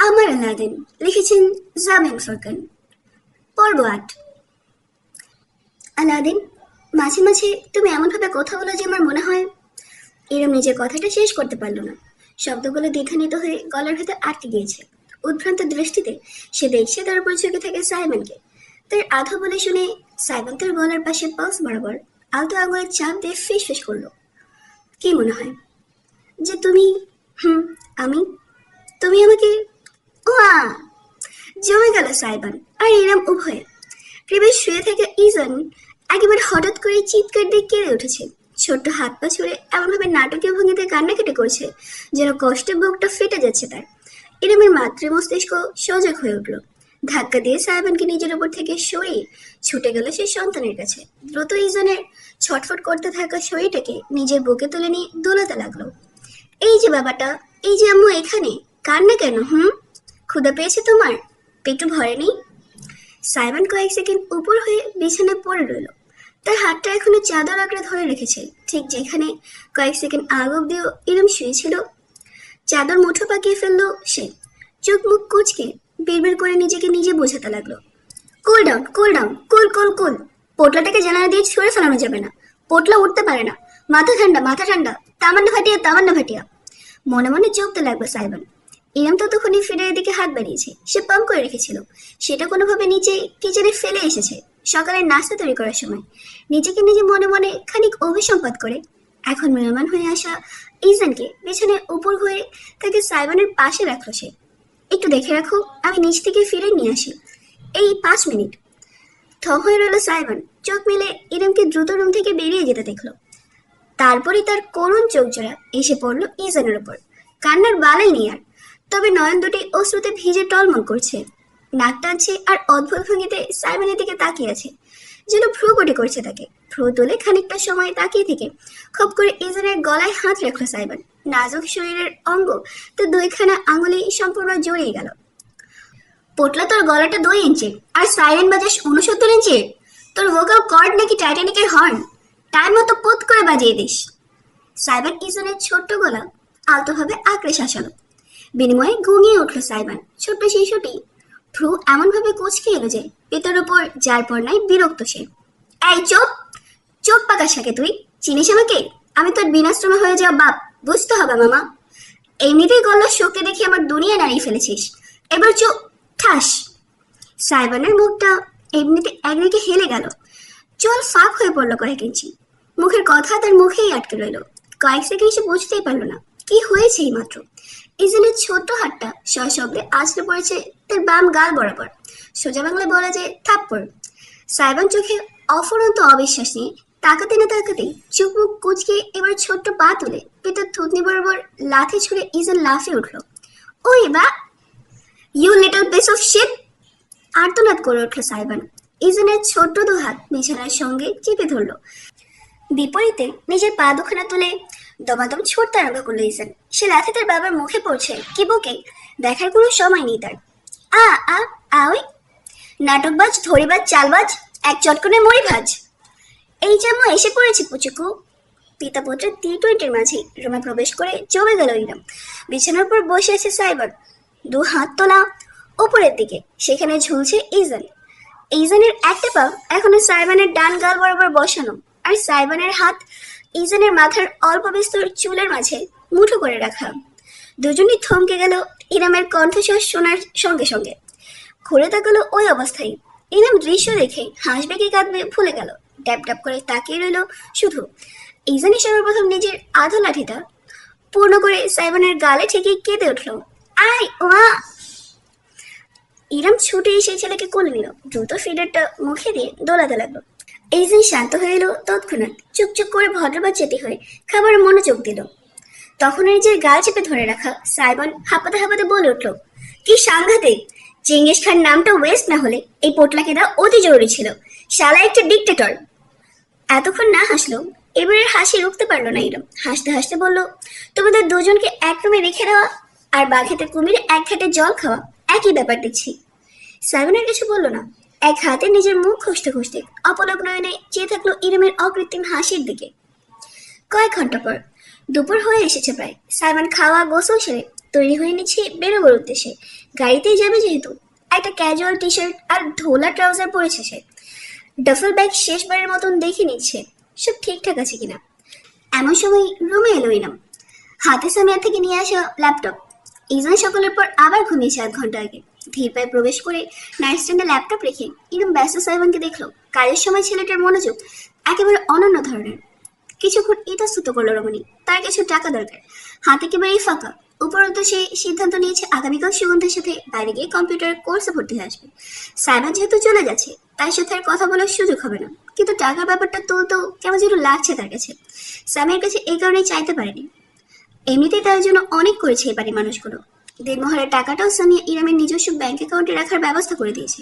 আমার আলাদিন, লিখেছেন জামিন ফুরকান। পর্ব ৮। আলাদিন, মাঝে মাঝে তুমি এমনভাবে কথা বলো যে আমার মনে হয়। ইরম নিজের কথাটা শেষ করতে পারল না। শব্দগুলো দ্বিধান্বিত হয়ে গলার ভেতর আটকে গিয়েছে। উদ্ভ্রান্ত দৃষ্টিতে সে দেখছে তার উপর ঝুঁকে থাকে সাইমনকে। তার আধো বলে শুনে সাইমন তার গলার পাশে পালস বরাবর আলতো আঙুলের চাপ দিয়ে ফিস ফিস করলো। কি মনে হয়? যে তুমি? হুম, আমি। তুমি আমাকে? ওয়া! জমে গেল সাইবান আর ইরাম উভয়ে। ক্রিবের শুয়ে থেকে ইজন একেবারে হঠাৎ করে চিৎকার দিয়ে কেঁদে উঠেছে। ছোট্ট হাত পা ছুড়ে এমনভাবে নাটকীয় ভঙ্গিতে কান্নাকাটি করছে যেন কষ্টে বুকটা ফেটে যাচ্ছে তার। ইরামের মাতৃ মস্তিষ্ক সজাগ হয়ে উঠল। ধাক্কা দিয়ে সাইবানকে নিজের উপর থেকে সরিয়ে ছুটে গেল সেই সন্তানের কাছে। দ্রুত ইজনের ছটফট করতে থাকা শরীরটাকে নিজের বুকে তুলে নিয়ে দোলাতে লাগলো। এই যে বাবাটা, এই যে আম্মু এখানে, কান্না কেন? ক্ষুধা পেয়েছে তোমার? পেটু ভরেনি? সাইমন কয়েক সেকেন্ড উপর হয়ে বিছানায় পড়ে রইল। তার হাতটা এখনো চাদর আঁকড়ে ধরে রেখেছে, ঠিক যেখানে কয়েক সেকেন্ড আগ অব্দিও ইরম শুয়েছিল। চাদর মুঠো পাকিয়ে ফেললো সে। চোখ মুখ কুচকে বিড়বিড় করে নিজেকে নিজে বোঝাতে লাগলো, কুল ডাউন, কুল ডাউন, কুল কুল কুল। পোটলাটাকে জানালা দিয়ে ছুঁড়ে ফেলানো যাবে না। পোটলা উঠতে পারে না। মাথা ঠান্ডা, মাথা ঠান্ডা। তামান্না ভাটিয়া, তামান্না ভাটিয়া। মনে মনে চোখতে লাগলো সাইমন। ইরাম ততক্ষণই ফিরে এদিকে হাত বাড়িয়েছে। সে পাম্প করে রেখেছিল, সেটা কোনোভাবে নিচে কিচেনে ফেলে এসেছে সকালের নাস্তা তৈরি করার সময়। নিজেকে নিজে মনে মনে খানিক অভিসম্পাদ করে এখন মেহমান হয়ে আসা ইজানকে বিছানায় উপর হয়ে তাকে সাইমনের পাশে রাখলো সে। একটু দেখে রাখো, আমি নিচ থেকে ফিরে নিয়ে আসি। এই 5 মিনিট। থম হয়ে রইল সাইমন। চোখ মিলে ইরামকে দ্রুত রুম থেকে বেরিয়ে যেতে দেখলো। তারপরই তার করুণ চোখ জোড়া এসে পড়লো ইজানের উপর। কান্নার বালাই নেই আর, তবে নয়ন দুটি অশ্রুতে ভিজে টলমল করছে। নাক টানছে আর অদ্ভুত ভঙ্গিতে সাইমনের দিকে তাকিয়ে আছে, যেন ভ্রুকুটি করছে তাকে। ভ্রু তুলে খানিকটা সময় তাকিয়ে থেকে খপ করে ইজানের গলায় হাত রাখলো সাইমন। নাজুক শরীরের অঙ্গ তো 2খানা আঙুলে সম্পূর্ণ জড়িয়ে গেল। পোটলা, তোর গলাটা 2 ইঞ্চির আর সাইরেন বাজাস 69 ইঞ্চির। তোর ভোকাল কর্ড নাকি টাইটানিকের হর্ন? টাইম মতো পোত করে বাজিয়ে দিস। সাইবান ইজনের ছোট্ট গলা আলতোভাবে আঁকড়ে শাসালো। বিনিময়ে ঘুমিয়ে উঠল সাইবান। ছোট্ট শিশুটি ভ্রু এমনভাবে কুঁচকে এলো যে পেটের উপর যার পর নাই বিরক্ত সে। এই চোপ, চোপ পাকা শাকে তুই চিনিস আমাকে? আমি তোর বিনাশ্রমে হয়ে যাওয়া বাপ, বুঝতে হবে মামা। এমনিতেই গলার শক্তি দেখে আমার দুনিয়া নাড়িয়ে ফেলেছিস, এবার চোপ। ঠাস। সাইবানের মুখটা এমনিতে একদিকে হেলে গেল। চোল ফাঁক হয়ে পড়লো কয়েক ইঞ্চি। মুখের কথা তার মুখেই আটকে রইল। কয়েক সেকেন্ড সে বুঝতেই পারলো না কি হয়েছে এই মাত্র। ইজনের ছোট্ট হাতটা সশব্দে আছড়ে পড়েছে তার বাম গাল বরাবর। সোজা বাংলায় বলা যায় থাপ্পড়। সাইবান চোখে অফুরন্ত অবিশ্বাস নিয়ে তাকাতে না তাকাতেই চোখ মুখ কুচকে এবার ছোট্ট পা তুলে পেটের থুতনি বরাবর লাথি ছুঁড়ে ইজন লাফিয়ে উঠল। ওই বা, you little piece of shit! আর্তনাদ করে উঠল সাইবান। ইজনের ছোট্ট 2 হাত বিছানার সঙ্গে চেপে ধরল। বিপরীতে নিজের পা দুখানা তুলে দমাদম ছুটতে আরম্ভ করলো ইজন। সে লাথি তার বাবার মুখে পড়ছে কি বুকে, দেখার কোনো সময় নেই তার। আ আ আওই! নাটকবাজ, ধরিবাজ, চালবাজ, এক চটকনে মরি ভাজ। এই যেমন এসে পড়েছে পুচুকু। পিতা পুত্রের টি-20-র মাঝে রুমে প্রবেশ করে জমে গেল ইরাম। বিছানার উপর বসে আছে সাইবার, 2 হাত তোলা উপরের দিকে। সেখানে ঝুলছে ইজন। ইজনের একটা পা এখনো সাইবানের ডান গাল বরাবর বসানো, আর সাইবানের হাত ইজনের মাথার অল্প বিস্তর চুলের মাঝে মুঠো করে রাখা। দুজনই থমকে গেল ইরামের কণ্ঠস্বর শোনার সঙ্গে সঙ্গে। ঘুরে তাকালো ওই অবস্থায়। ইরাম দৃশ্য দেখে হাসবে কি কাঁদবে ভুলে গেল। ট্যাপ ট্যাপ করে তাকিয়ে রইল শুধু। ইজানি সর্বপ্রথম নিজের আধো লাঠিটা পূর্ণ করে সাইবানের গালে ঠেকে কেঁদে উঠল। আয় ওয়া! ইরাম ছুটে এসে ছেলেকে কোলে নিল। দ্রুত ফিডারটা মুখে দিয়ে দোলাতে লাগলো। ইজন শান্ত হয়ে এলো তৎক্ষণাৎ। চুপচুপ করে ভদ্রবাচ্চাটি হয়ে খাবারে মনোযোগ দিল। তখন নিজের গাল চেপে ধরে রাখা সাইবান হাঁপাতে হাঁপাতে বলে উঠল, কি সাংঘাতিক! চেঙ্গিস খান নামটা ওয়েস্ট না হলে এই পোটলাকে দেওয়া অতি জরুরি ছিল। শালা একটা ডিক্টেটর। এতক্ষণ না হাসলো, এবারের হাসি রুখতে পারলো না ইরম। হাসতে হাসতে বলল, তোমাদের দুজনকে এক রুমে রেখে দেওয়া আর বাঘেতে কুমিরে এক ঘাটে জল খাওয়া একই ব্যাপার দেখছি। সাইমনের কিছু বলল না। এক হাতে নিজের মুখ খুঁজতে খুঁজতে অপলক নয়নে চেয়ে থাকলো ইরমের অকৃত্রিম হাসির দিকে। কয়েক ঘন্টা পর দুপুর হয়ে এসেছে প্রায়। সাইমন খাওয়া গোসল সেরে তৈরি হয়ে নিচ্ছি বেরোবার উদ্দেশ্যে। গাড়িতেই যাবে যেহেতু। একটা ক্যাজুয়াল টি শার্ট আর ঢোলা ট্রাউজার পরেছে সে। ডাফেল ব্যাগ শেষবারের মতন দেখে নিচ্ছে সব ঠিকঠাক আছে কিনা। এমন সময় রুমে এলো ইনাম, হাতে সামিয়া থেকে নিয়ে আসা ল্যাপটপ। ইজান সকালের পর আবার ঘুমিয়েছে 1 ঘন্টা আগে। ধীর পায়ে প্রবেশ করে নাইট স্ট্যান্ডে ল্যাপটপ রেখে ইনাম ব্যস্ত সাইবানকে দেখলো। কাজের সময় ছেলেটার মনোযোগ একেবারে অনন্য ধরনের। কিছুক্ষণ ইতস্তত করলো রমণী, তার কিছু টাকা দরকার, হাত একেবারেই ফাঁকা। উপরন্ত সে সিদ্ধান্ত নিয়েছে আগামীকাল সুগন্ধার সাথে বাইরে গিয়ে কম্পিউটার কোর্সে ভর্তি হয়ে আসবে। সাইবান যেহেতু চলে যাচ্ছে তার সাথে আর কথা বলার সুযোগ হবে না, কিন্তু টাকার ব্যাপারটা তুলতেও কেমন যেন লাগছে তার কাছে। স্যামের কাছে এই কারণেই চাইতে পারেনি, এমনিতেই তার জন্য অনেক করেছে এই বাড়ির মানুষগুলো। দেড়মহারের টাকাটাও সামিয়া ইরামের নিজস্ব ব্যাংক অ্যাকাউন্টে রাখার ব্যবস্থা করে দিয়েছে।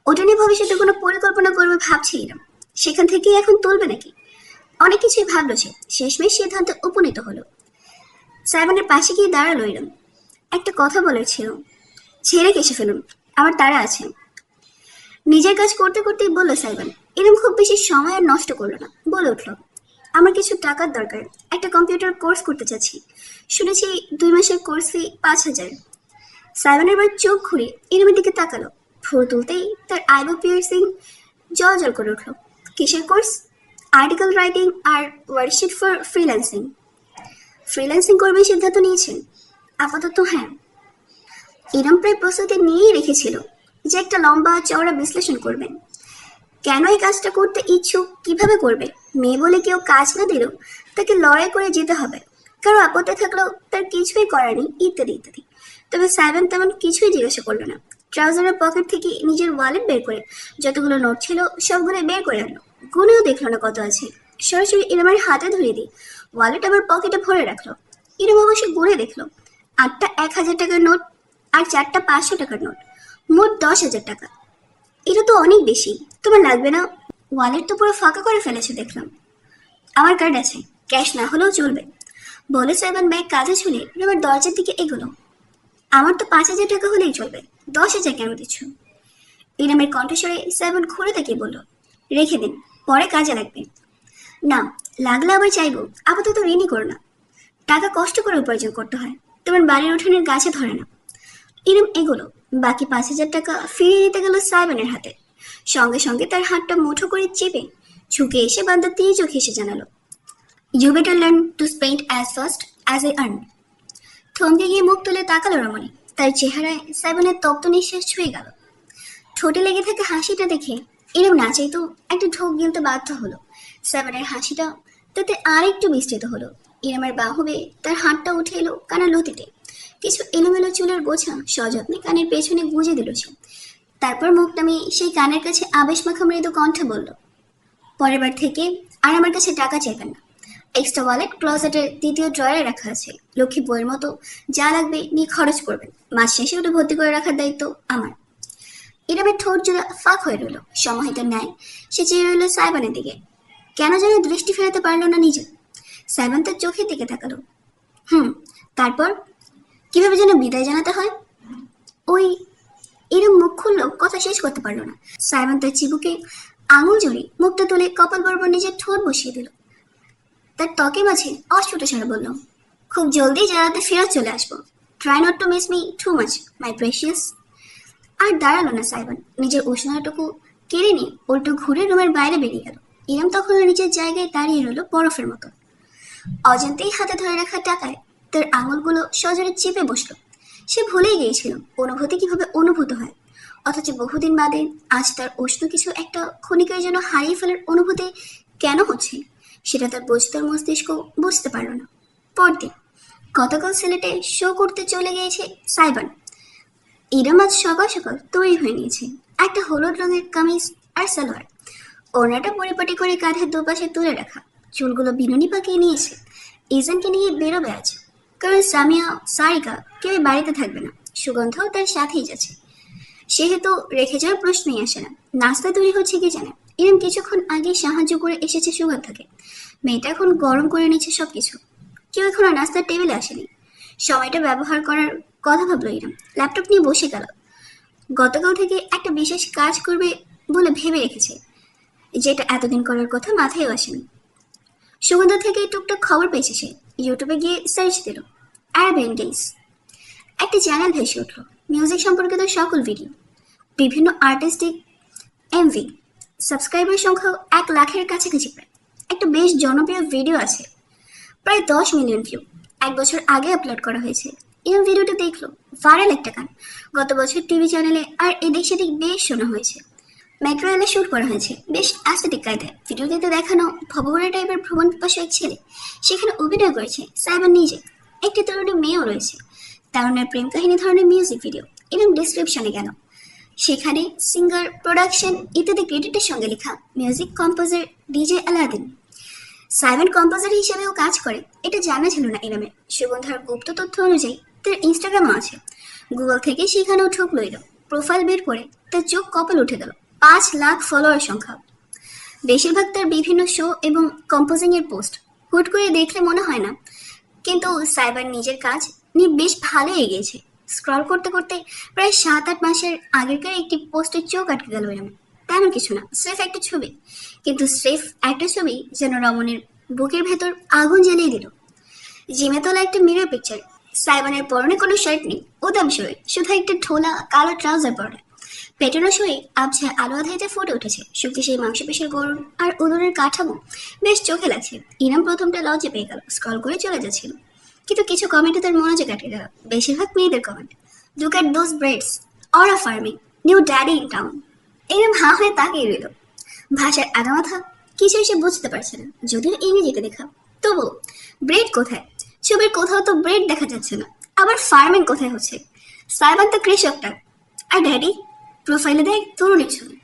ওটা নিয়ে ভবিষ্যতে কোনো পরিকল্পনা করবে ভাবছে ইরাম, সেখান থেকেই এখন তুলবে নাকি। অনেক কিছুই ভাবলো সে, শেষমেশ সিদ্ধান্তে উপনীত হলো। সাইবানের পাশে গিয়ে দাঁড়ালো ইরাম। একটা কথা বলার ছিল, ছেড়ে কেসে ফেলুন, আমার তারা আছে। নিজের কাজ করতে করতেই বলল সাইবান। ইরাম খুব বেশি সময় আর নষ্ট করলো না, বলে উঠল, আমার কিছু টাকার দরকার, একটা কম্পিউটার কোর্স করতে চাচ্ছি, শুনেছি 2 মাসের কোর্স ফি 5,000। সাইবানের বার চোখ ঘুরে ইরামের দিকে তাকালো। ভোর তুলতেই তার আইব্রো পিয়ার্সিং জল জল করে উঠল। কিসের কোর্স? আর্টিকেল রাইটিং আর ওয়ার্কশিট ফর ফ্রিল্যান্সিং। ফ্রিল্যান্সিং করবেন সিদ্ধান্ত নিয়েছেন? আপাতত হ্যাঁ। ইরাম প্রায় প্রস্তুতি নিয়েই রেখেছিল যে একটা লম্বা চওড়া বিশ্লেষণ করবেন। কেন এই কাজটা করতে ইচ্ছুক, কিভাবে করবে, মেয়ে বলে কেউ কাজ না দিলেও তাকে লড়াই করে যেতে হবে, কারো আপত্তি থাকলেও তার কিছুই করার নেই, ইত্যাদি ইত্যাদি। তবে সাইবান তেমন কিছুই জিজ্ঞাসা করলো না। ট্রাউজারের পকেট থেকে নিজের ওয়ালেট বের করে যতগুলো নোট ছিল সবগুলো বের করে আনলো। গুনেও দেখলো না কত আছে, সরাসরি ইরামের হাতে ধরিয়ে দিয়ে ওয়ালেট আবার পকেটে ভরে রাখলো। ইরাম অবশ্য গুনে দেখলো 8টা 1,000 টাকার নোট আর 4টা 500 টাকার নোট, মোট 10,000 টাকা। এটা তো অনেক বেশি, তোমার লাগবে না? ওয়ালেট তো পুরো ফাঁকা করে ফেলেছে দেখলাম। আমার কার্ড আছে, ক্যাশ না হলেও চলবে, বলে সাইবান ব্যাগ কাঁধে ঝুলে রুমের দরজার দিকে এগোলো। আমার তো 5,000 টাকা হলেই চলবে, 10,000 কেন দিচ্ছ? ইরামের কণ্ঠস্বরে সাইবান ঘুরে তাকিয়ে বলল, রেখে দিন, পরে কাজে লাগবে। না, লাগলে আবার চাইবো, আপাতত ঋণই করো না, টাকা কষ্ট করে উপার্জন করতে হয়, তোমার বাড়ির উঠানের গাছে ধরে না। ইরম এগোলো, বাকি 5,000 টাকা ফিরিয়ে দিতে গেল সাইবানের হাতে। সঙ্গে সঙ্গে তার হাতটা মুঠো করে চেপে ঝুঁকে এসে বান্দা তেজ চোখে এসে জানালো, you better learn to spend as fast as I earn. থমকে গিয়ে মুখ তুলে তাকালো রমণী। তার চেহারায় সাইবানের তপ্ত নিঃশ্বাস ছুঁয়ে গেল। ঠোঁটে লেগে থাকা হাসিটা দেখে এরম না চাইতো একটা ঢোক গিলতে বাধ্য হলো। সাইবানের হাসিটা তাতে আর একটু বিস্তৃত হলো। ইরামের বাহুবে তার হাতটা উঠে এলো কানের লতিতে। কিছু এলোমেলো চুলের গোছা সযত্নে কানের পেছনে গুঁজে দিল সে। তারপর মুখ নামিয়ে সেই কানের কাছে আবেশ মাখা মৃদু কণ্ঠে বলল, পরের বার থেকে আর আমার কাছে টাকা চাইবেন না। এক্সট্রা ওয়ালেট ক্লোজেটের 2য় ড্রয়ারে রাখা আছে, লক্ষ্মী বইয়ের মতো যা লাগবে নিয়ে খরচ করবেন, মাস শেষে ওটা ভর্তি করে রাখার দায়িত্ব আমার। ইরামের ঠোঁট জোড়া ফাঁক হয়ে রইল, সমাহিত ন্যায় সে চেয়ে রইল সাইবানের দিকে। কেন যেন দৃষ্টি ফেরাতে পারলো না নিজে। সাইবান তার চোখের দিকে তাকালো। তারপর কিভাবে যেন বিদায় জানাতে হয়। ওই এরম মুখ খুললো, কথা শেষ করতে পারলো না। সাইমন তার চিবুকে আঙুল জড়িয়ে মুখটা তুলে কপাল বরাবর নিজের ঠোঁট বসিয়ে দিল। তার ত্বকে মাঝে অস্ফুট স্বরে বলল, খুব জলদি জানাতে ফেরত চলে আসবো। Try not to miss me too much my precious. আর দাঁড়ালো না সাইমন, নিজের উষ্ণতাটুকু কেড়ে নিয়ে উল্টো ঘুরে রুমের বাইরে বেরিয়ে গেল। ইরাম তখন নিজের জায়গায় দাঁড়িয়ে রইল বরফের মতো। অজান্তেই হাতে ধরে রাখা টাকায় তার আঙুলগুলো সজোরে চেপে বসলো। সে ভুলেই গিয়েছিল অনুভূতি কিভাবে অনুভূত হয়, অথচ বহুদিন বাদে আজ তার উষ্ণ কিছু একটা ক্ষণিকের জন্য হারিয়ে ফেলার অনুভূতি কেন হচ্ছে সেটা তার বুঝতার মস্তিষ্ক বুঝতে পারল না। পরদিন গতকাল সিলেটে শো করতে চলে গিয়েছে সাইবান। ইরাম আজ সকাল সকাল তৈরি হয়ে নিয়েছে, একটা হলুদ রঙের কামিজ আর সালোয়ার, ওড়নাটা পরিপাটি করে কাঁধের দুপাশে তুলে রাখা, চুলগুলো বিনুনি পাকিয়ে নিয়েছে। ইজানকে নিয়ে বেরোবে আজ, কারণ সামিয়া সারিকা কেউ বাড়িতে থাকবে না, সুগন্ধাও তার সাথেই যাচ্ছে। সেহেতু রেখে যাওয়ার প্রশ্নই আসে না। নাস্তা তৈরি হচ্ছে কি জানে, ইরাম কিছুক্ষণ আগে সাহায্য করে এসেছে সুগন্ধাকে। মেয়েটা এখন গরম করে নিচ্ছে সবকিছু। কেউ এখনো নাস্তার টেবিলে আসেনি। সময়টা ব্যবহার করার কথা ভাবলো ইরাম, ল্যাপটপ নিয়ে বসে গেল। গতকাল থেকে একটা বিশেষ কাজ করবে বলে ভেবে রেখেছে, যেটা এতদিন করার কথা মাথায়ও আসেনি। সুগন্ধা থেকে টুকটাক খবর পেয়েছে সে। ইউটিউবে গিয়ে সার্চ দিল অ্যারাবিয়ান ডেইজ। একটা চ্যানেল ভেসে উঠল, মিউজিক সম্পর্কিত সকল ভিডিও, বিভিন্ন আর্টিস্টিক এমভি, সাবস্ক্রাইবার সংখ্যাও 1 লাখের কাছাকাছি প্রায়। একটা বেশ জনপ্রিয় ভিডিও আছে, প্রায় 10 মিলিয়ন ভিউ, 1 বছর আগে আপলোড করা হয়েছে। এই ভিডিওটা দেখলো, ভাইরাল একটা গান, গত বছর টিভি চ্যানেলে আর এদিক সেদিক বেশ শোনা হয়েছে। মেট্রো রেলে শুট করা হয়েছে বেশ অ্যাস্থেটিক কায়দায়। ভিডিওটিতে দেখানো ভবঘুরে টাইপের ভ্রমণ পিপাসু এক ছেলে, সেখানে অভিনয় করেছে সাইবার নিজে। একটি তরুণী মেয়েও রয়েছে। তারুণের প্রেম কাহিনী ধরনের মিউজিক ভিডিও এবং ডিসক্রিপশনে গেল, সেখানে সিঙ্গার, প্রোডাকশন ইত্যাদি ক্রেডিটের সঙ্গে লেখা music composer DJ Aladdin. Simon composer হিসেবেও কাজ করে, এটা জানা ছিল না ইরামের। সুগন্ধার গুপ্ত তথ্য অনুযায়ী তার ইনস্টাগ্রামও আছে। গুগল থেকে সেখানেও ঠোক লইল, প্রোফাইল বের করে তার চোখ কপাল উঠে গেল। 5 লাখ ফলোয়ার সংখ্যা, বেশিরভাগ তার বিভিন্ন শো এবং কম্পোজিং এর পোস্ট। হুট করে দেখলে মনে হয় না, কিন্তু সাইবার নিজের কাজ নিয়ে বেশ ভালো এগিয়েছে। স্ক্রল করতে করতে প্রায় 7-8 মাসের আগেরকার একটি পোস্টে চোখ আটকে গেল এরম। তেমন কিছু না, স্রেফ একটা ছবি, কিন্তু স্রেফ একটা ছবি যেন রমণের বুকের ভেতর আগুন জ্বালিয়ে দিল। জিমে তোলা একটা মিরর পিকচার, সাইবানের পরনে কোনো শার্ট নেই, উদাম শরীর, শুধু একটা ঠোলা কালো ট্রাউজার পরে। পেটানো শরীর আবছা আলো আধারিতে ফুটে উঠেছে, শক্তিশালী মাংসপেশির গড়ন আর উদরের কাঠামো বেশ চোখে লাগছে। ইনাম প্রথমটা লজ্জা পেয়ে গেল, স্ক্রল করে চলে যাচ্ছিল, কিন্তু কিছু কমেন্টে তার মনোযোগ আটকে গেল। বেশিরভাগ মেয়েদের comment, look at those breads, aura farming, new daddy in town. এরম হা হয়ে তাকিয়ে রইল। ভাষার আগামাথা কিছু সে বুঝতে পারছে না, যদিও ইংরেজিতে দেখা। তবু ব্রেড কোথায়? ছবির কোথাও তো ব্রেড দেখা যাচ্ছে না। আবার ফার্মিং কোথায় হচ্ছে? সাইবান তো কৃষকটা। আর ড্যাডি? প্রোফাইলে দেখ তরুণীর ছবি।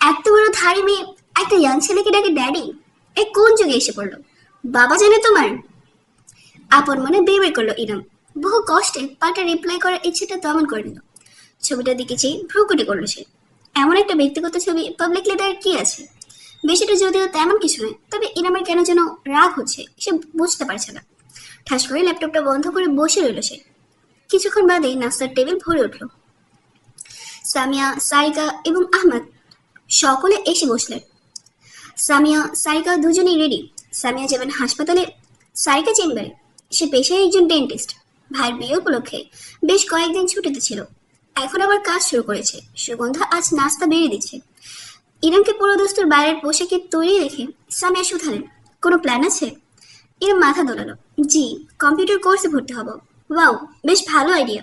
এত বড় ধাড়ি মেয়ে একটা ইয়াং ছেলেকে ডাকে ড্যাডি? এ কোন যুগে এসে পড়লো? বাবা জানে তোমার? আপন মনে বের করলো ইরাম। বহু কষ্টে পাল্টা রিপ্লাই করার ইচ্ছেটা দমন করে নিল। ছবিটার দিকে চেয়ে ভ্রুকুটি করলো সে। এমন একটা ব্যক্তিগত ছবি পাবলিকলি দেওয়ার কি আছে? বিষয়টা যদিও তেমন কিছু নয়, তবে ইরামের কেন যেন রাগ হচ্ছে, সে বুঝতে পারছে না। ঠাস করে ল্যাপটপটা বন্ধ করে বসে রইল সে। কিছুক্ষণ বাদেই নাস্তার টেবিল ভরে উঠল। সামিয়া, সারিকা এবং আহমদ সকলে এসে বসলেন। সামিয়া, সারিকা দুজনেই রেডি। সামিয়া যাবেন হাসপাতালে, সারিকা চেম্বারে। সে পেশায় একজন ডেন্টিস্ট। ভাইয়ের বিয়ে উপলক্ষে বেশ কয়েকদিন ছুটিতে ছিল, এখন আবার কাজ শুরু করেছে। সুগন্ধা আজ নাস্তা বেরিয়ে দিচ্ছে। ইরামকে পুরো দস্তুর বাইরের পোশাকে তৈরি রেখে সামিয়া শুধালেন, কোনো প্ল্যান আছে? ইরাম মাথা দোলালো, জি, কম্পিউটার কোর্সে ভর্তি হব। ওয়াও, বেশ ভালো আইডিয়া।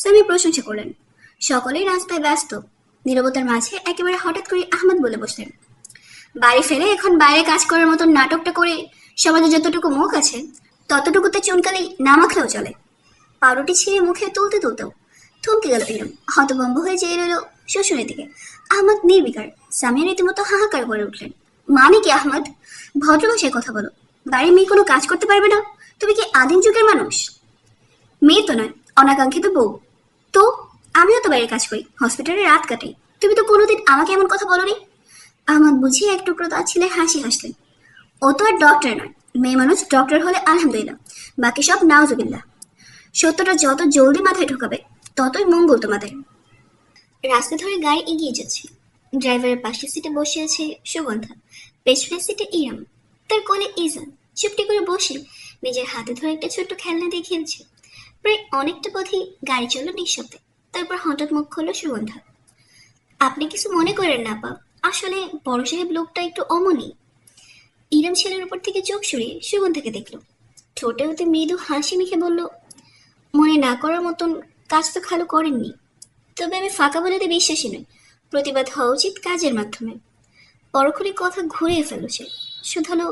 সামিয়া প্রশংসা করলেন। সকলেই রাস্তায় ব্যস্ত। নীরবতার মাঝে একেবারে হঠাৎ করে আহমদ বলে বসলেন, বাড়ি ফেলে এখন বাইরে কাজ করার মতো নাটকটা করে সমাজে যতটুকু মুখ আছে ততটুকুতে চুনকালেই না মাখলেও চলে। পাউরুটি ছিঁড়ে মুখে তুলতে তুলতেও থমকে গেল ইরম। হতভম্ব হয়ে চেয়ে রইল শ্বশুরের দিকে। আহমদ নির্বিকার। সামিয়া রীতিমতো হাহাকার করে উঠলেন, মানে কি আহমদ? ভদ্র ভাষায় কথা বলো। বাড়ির মেয়ে কোনো কাজ করতে পারবে না? তুমি কি আদিম যুগের মানুষ? মেয়ে তো নয়, অনাকাঙ্ক্ষিত বউ। তো আমিও তো বাইরে কাজ করি, হসপিটালে রাত কাটাই। তুমি তো কোনোদিন আমাকে এমন কথা বলোনি। আহমদ বুঝিয়ে এক টুকরো তার ছেলে হাসি হাসলেন। ও তো আর ডক্টর নয়। মেয়ে মানুষ ডক্টর হলে আলহামদুলিল্লাহ, বাকি সব নাউজুবিল্লাহ। সত্যটা যত জলদি মাথায় ঢোকাবে ততই মঙ্গল তোমাদের। রাস্তা ধরে গাড়ি এগিয়ে যাচ্ছে। ড্রাইভারের পাশের সিটে বসে আছে সুগন্ধা, পেছনের সিটে ইরাম, তার কোলে ইজান চুপটি করে বসে নিজের হাতে ধরে একটা ছোট্ট খেলনা দিয়ে খেলছে। প্রায় অনেকটা পথেই গাড়ি চলল নিঃশব্দে। তারপর হঠাৎ মুখ খুলল সুগন্ধা, আপনি কিছু মনে করেন না আপা, আসলে বড় সাহেব লোকটা একটু অমনি। ইরাম ছেলের উপর থেকে চোখ সরিয়ে সুগন্ধাকে দেখল। ঠোঁটে হতে মৃদু হাসি মেখে বলল, মনে না করার মতন কাজ তো খালু করেননি। তবে আমি ফাঁকা বলাতে বিশ্বাসী নই। প্রতিবাদ হওয়া উচিত কাজের মাধ্যমে। পরক্ষণে কথা ঘুরিয়ে ফেলল সে। শুধালো,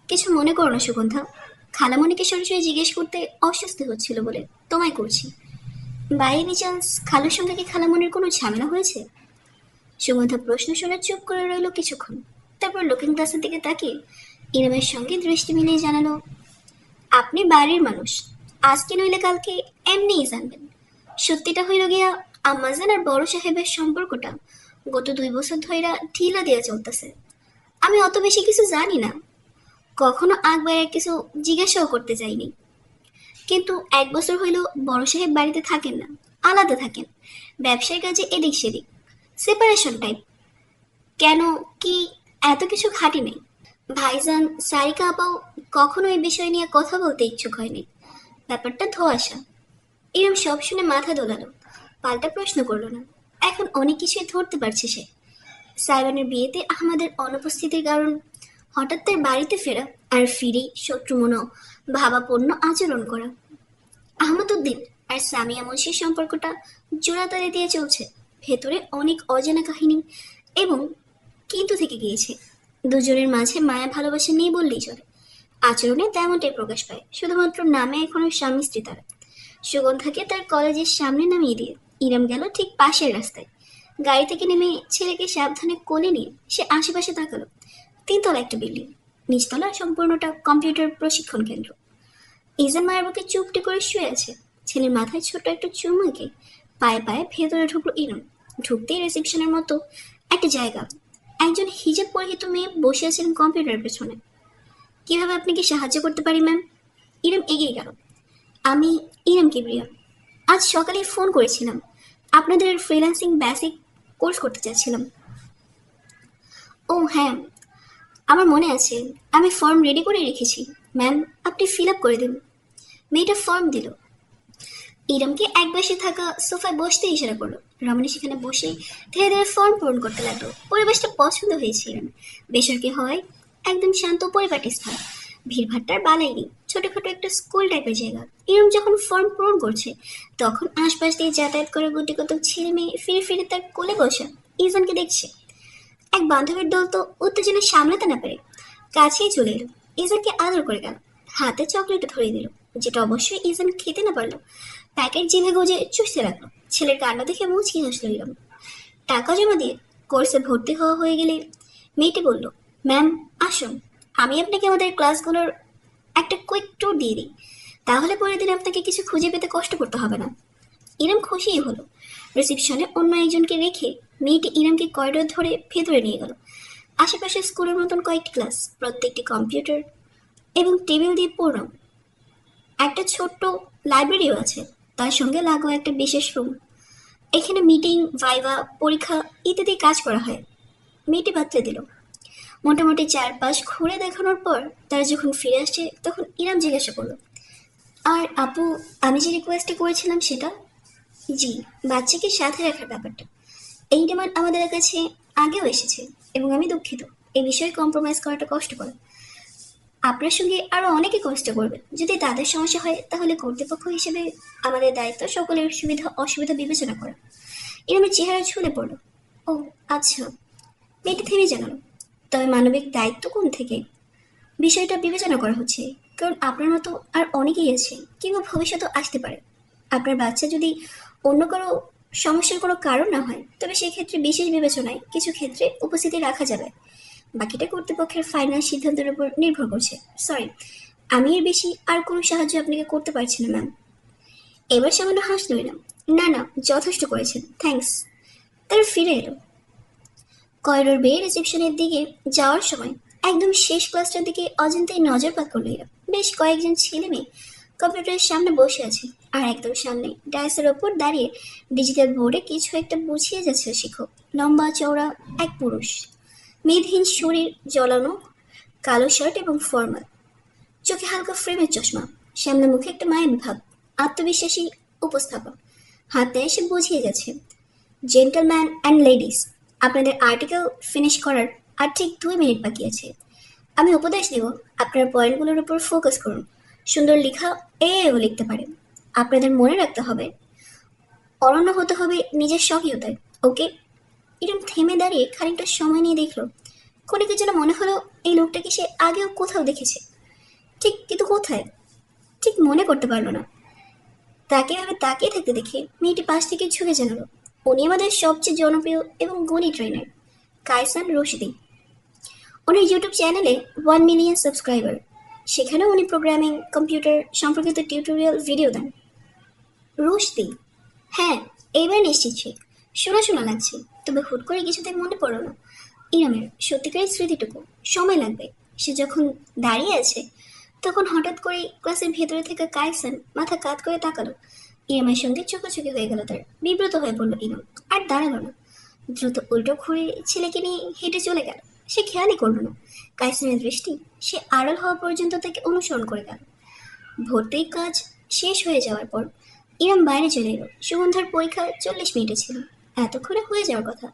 কিছু মনে করো না সুগন্ধা, খালামণিকে সরাসরি জিজ্ঞেস করতে অস্বস্তি হচ্ছিল বলে তোমায় করছি। বাই এনি চান্স খালুর সঙ্গে কি খালামণির কোনো ঝামেলা হয়েছে? সুগন্ধা প্রশ্ন শুনে চুপ করে রইল কিছুক্ষণ। তারপর লুকিং গ্লাসের দিকে তাকিয়ে ইরামের সঙ্গে দৃষ্টি মিলিয়ে জানালো, আপনি বাড়ির মানুষ, আজকে নইলে কালকে এমনিই জানবেন। সত্যিটা হইল গিয়া আম্মাজান আর বড় সাহেবের সম্পর্কটা গত 2 বছর ধইরা ঢিলা দিয়া চলতেছে। আমি অত বেশি কিছু জানি না, কখনো আগ বাইরে কিছু জিজ্ঞাসাও করতে যাইনি। কিন্তু 1 বছর হইল বড় সাহেব বাড়িতে থাকেন না, আলাদা থাকেন, ব্যবসার কাজে এদিক সেদিক, সেপারেশন টাইপ। কেন কি এত কিছু খাটি নেই। ভাইজান, সারিকা আপাও কখনো এই বিষয় নিয়ে কথা বলতে ইচ্ছুক হয়নি। ব্যাপারটা ধোঁয়াশা। ইরম সব শুনে মাথা দোলালো, পাল্টা প্রশ্ন করলো না। এখন অনেক কিছুই ধরতে পারছে সে। সাইবানের বিয়েতে আহমাদের অনুপস্থিতির কারণ, হঠাৎ তার বাড়িতে ফেরা, আর ফিরেই শত্রুমনো ভাবাপন্ন আচরণ করা। আহমদ উদ্দিন আর সামিয়া মুন্সির সম্পর্কটা জোড়াতালি দিয়ে চলছে। ভেতরে অনেক অজানা কাহিনী এবং কিন্তু থেকে গিয়েছে। দুজনের মাঝে মায়া ভালোবাসা নেই বললেই চলে। আচরণে তেমনটাই প্রকাশ পায়, শুধুমাত্র নামে এখনো স্বামী স্ত্রী তারা। সুগন্ধাকে তার কলেজের সামনে নামিয়ে দিয়ে ইরাম গেল ঠিক পাশের রাস্তায়। গাড়ি থেকে নেমে ছেলেকে সাবধানে কোলে নিয়ে সে আশেপাশে তাকালো। তিনতলা একটা বিল্ডিং, নিচতলা সম্পূর্ণটা কম্পিউটার প্রশিক্ষণ কেন্দ্র। ইজান মায়ের বুকে চুপটি করে শুয়ে আছে। ছেলের মাথায় ছোট একটা চুমু এঁকে পায়ে পায়ে ভেতরে ঢুকলো ইরম। ঢুকতেই রিসেপশনের মতো একটা জায়গা, একজন হিজাব পরিহিত মেয়ে বসে আছেন কম্পিউটারের পেছনে। কিভাবে আপনাকে সাহায্য করতে পারি ম্যাম? ইরম এগিয়ে গেল। আমি ইরম কিবরিয়া। আজ সকালে ফোন করেছিলাম, আপনাদের ফ্রিল্যান্সিং বেসিক কোর্স করতে চাচ্ছিলাম। ও হ্যাঁ, আমার মনে আছে, আমি ফর্ম রেডি করে রেখেছি। ম্যাম, আপনি ফিল আপ করে দিন। মেয়েটা ফর্ম দিল। ইরমকে এক পাশে থাকা সোফায় বসতে ইশারা করলো। রমণী সেখানে বসে ধীরে ধীরে ফর্ম পূরণ করতে লাগলো। পরিবেশটা পছন্দ হয়েছে ইরম। বেসরকারি হয়, একদম শান্ত পরিপাটি স্থান। ভিড়ভাট্টার বালাই নেই, ছোটখাটো একটা স্কুল টাইপের জায়গা। ইরম যখন ফর্ম পূরণ করছে, তখন আশপাশ দিয়ে যাতায়াত করে গুটি কত ছেলে মেয়ে ফিরে ফিরে তার কোলে বসা ইজানকে দেখছে। এক বান্ধবীর দল তো উত্তেজনা সামলাতে না পেরে কাছেই চলে এলো, ইজানকে আদর করে গেল। হাতে চকলেট ধরিয়ে দিল, যেটা অবশ্যই ইজান খেতে না পারলো। প্যাকেট জিভে গজে চুষতে লাগলো। ছেলের কান্না দেখে মুচকি হাসলো ইরম। টাকা জমা দিয়ে কোর্সে ভর্তি হওয়া হয়ে গেলে মেয়েটি বলল, ম্যাম আসুন, আমি আপনাকে আমাদের ক্লাসগুলোর একটা কুইক ট্যুর দিয়ে দিই। তাহলে পরের দিন আপনাকে কিছু খুঁজে পেতে কষ্ট করতে হবে না। ইরম খুশিই হলো। রিসেপশনে অন্য একজনকে রেখে মেয়েটি ইরমকে করিডোর ধরে ভেতরে নিয়ে গেল। আশেপাশে স্কুলের মতন কয়েকটি ক্লাস, প্রত্যেকটি কম্পিউটার এবং টেবিল দিয়ে পূর্ণ। একটা ছোট্ট লাইব্রেরিও আছে, তার সঙ্গে লাগোয়া একটা বিশেষ রুম। এখানে মিটিং, ভাইভা, পরীক্ষা ইত্যাদি কাজ করা হয়। মেয়েটি বাতলে দিল। মোটামুটি চারপাশ ঘুরে দেখানোর পর তারা যখন ফিরে আসছে, তখন ইরাম জিজ্ঞাসা করলো, আর আপু, আমি যে রিকোয়েস্টটা করেছিলাম সেটা? জি, বাচ্চাকে সাথে রাখার ব্যাপারটা। এই ডিমান্ড আমাদের কাছে আগেও এসেছে এবং আমি দুঃখিত, এই বিষয়ে কম্প্রোমাইজ করাটা কষ্টকর। আপনার সঙ্গে আরও অনেকে কষ্ট করবে। যদি তাদের সমস্যা হয়, তাহলে কর্তৃপক্ষ হিসেবে আমাদের দায়িত্ব সকলের সুবিধা অসুবিধা বিবেচনা করা। এরমের চেহারা ঝুলে পড়ল। ও আচ্ছা। মেয়েটি থেমে জানালো, তবে মানবিক দায়িত্ব কোন থেকে বিষয়টা বিবেচনা করা হচ্ছে, কারণ আপনার মতো আর অনেকেই আছে, কিংবা ভবিষ্যতেও আসতে পারে। আপনার বাচ্চা যদি অন্য কারো সমস্যার কোনো কারণ না হয়, তবে সেক্ষেত্রে বিশেষ বিবেচনায় কিছু ক্ষেত্রে উপস্থিতি রাখা যাবে। বাকিটা কর্তৃপক্ষের ফাইনাল সিদ্ধান্তের উপর নির্ভর করছে। সরি, আমি এর বেশি আর কোনো সাহায্য আপনাকে করতে পারছি না ম্যাম। এবার সামান্য হাসল এলাম। না না, যথেষ্ট করেছেন, থ্যাঙ্কস। তারা ফিরে এলো। করিডোর বেয়ে রিসেপশনের দিকে যাওয়ার সময় একদম শেষ ক্লাসটার দিকে অজান্তেই নজরপাত করলো এরা। বেশ কয়েকজন ছেলে মেয়ে কম্পিউটারের সামনে বসে আছে, আর একদম সামনে ডায়াসের ওপর দাঁড়িয়ে ডিজিটাল বোর্ডে কিছু একটা বুঝিয়ে যাচ্ছে শিক্ষক। লম্বা চওড়া এক পুরুষ, মেদহীন শরীর, জ্বলানো কালো শার্ট এবং ফর্মাল, চোখে হালকা ফ্রেমের চশমা, সামনে মুখে একটা মায়াবী ভাব, আত্মবিশ্বাসী উপস্থাপন। হাতে এসে বুঝিয়ে গেছে, জেন্টলম্যান অ্যান্ড লেডিস, আপনাদের আর্টিকেল ফিনিশ করার আর ঠিক 2 মিনিট বাকি আছে। আমি উপদেশ দেব, আপনার পয়েন্টগুলোর উপর ফোকাস করুন। সুন্দর লেখা এও লিখতে পারেন। আপনাদের মনে রাখতে হবে, অনন্য হতে হবে নিজের স্বকীয়তায়, ওকে? এরকম থেমে দাঁড়িয়ে খানিকটা সময় নিয়ে দেখলো। ক্ষণিকের জন্য মনে হলো এই লোকটাকে সে আগেও কোথাও দেখেছে, ঠিক, কিন্তু কোথায় ঠিক মনে করতে পারলো না। তাকে এভাবে তাকিয়ে থাকতে দেখে মেয়েটি পাশ থেকে ঝুঁকে জানালো, উনি আমাদের সবচেয়ে জনপ্রিয় এবং গুণী ট্রেনার, কায়সান রশিদি। ওনার ইউটিউব চ্যানেলে 1 মিলিয়ন সাবস্ক্রাইবার। সেখানেও উনি প্রোগ্রামিং, কম্পিউটার সম্পর্কিত টিউটোরিয়াল ভিডিও দেন। রশিদি? হ্যাঁ, এইবার নিশ্চিত সে। শোনা শোনা লাগছে, তবে হুট করে কিছুতেই মনে পড়ল না ইরামের সত্যিকারের স্মৃতিটুকু। সময় লাগবে। সে যখন দাঁড়িয়ে আছে, তখন হঠাৎ করে ক্লাসের ভেতরে থেকে কায়সান মাথা কাত করে তাকালো। ইরামের সঙ্গে চোখাচোখি হয়ে গেল তার। বিব্রত হয়ে পড়ল ইরাম, আর দাঁড়ালো না। দ্রুত উল্টো ঘুরে ছেলেকে নিয়ে হেঁটে চলে গেল। সে খেয়ালই করল না কায়সানের দৃষ্টি সে আড়াল হওয়া পর্যন্ত তাকে অনুসরণ করে গেল। ভর্তির কাজ শেষ হয়ে যাওয়ার পর ইরম বাইরে চলে এলো। সুগন্ধার পরীক্ষা 40 মিনিটে ছিল, এতক্ষণে হয়ে যাওয়ার কথা।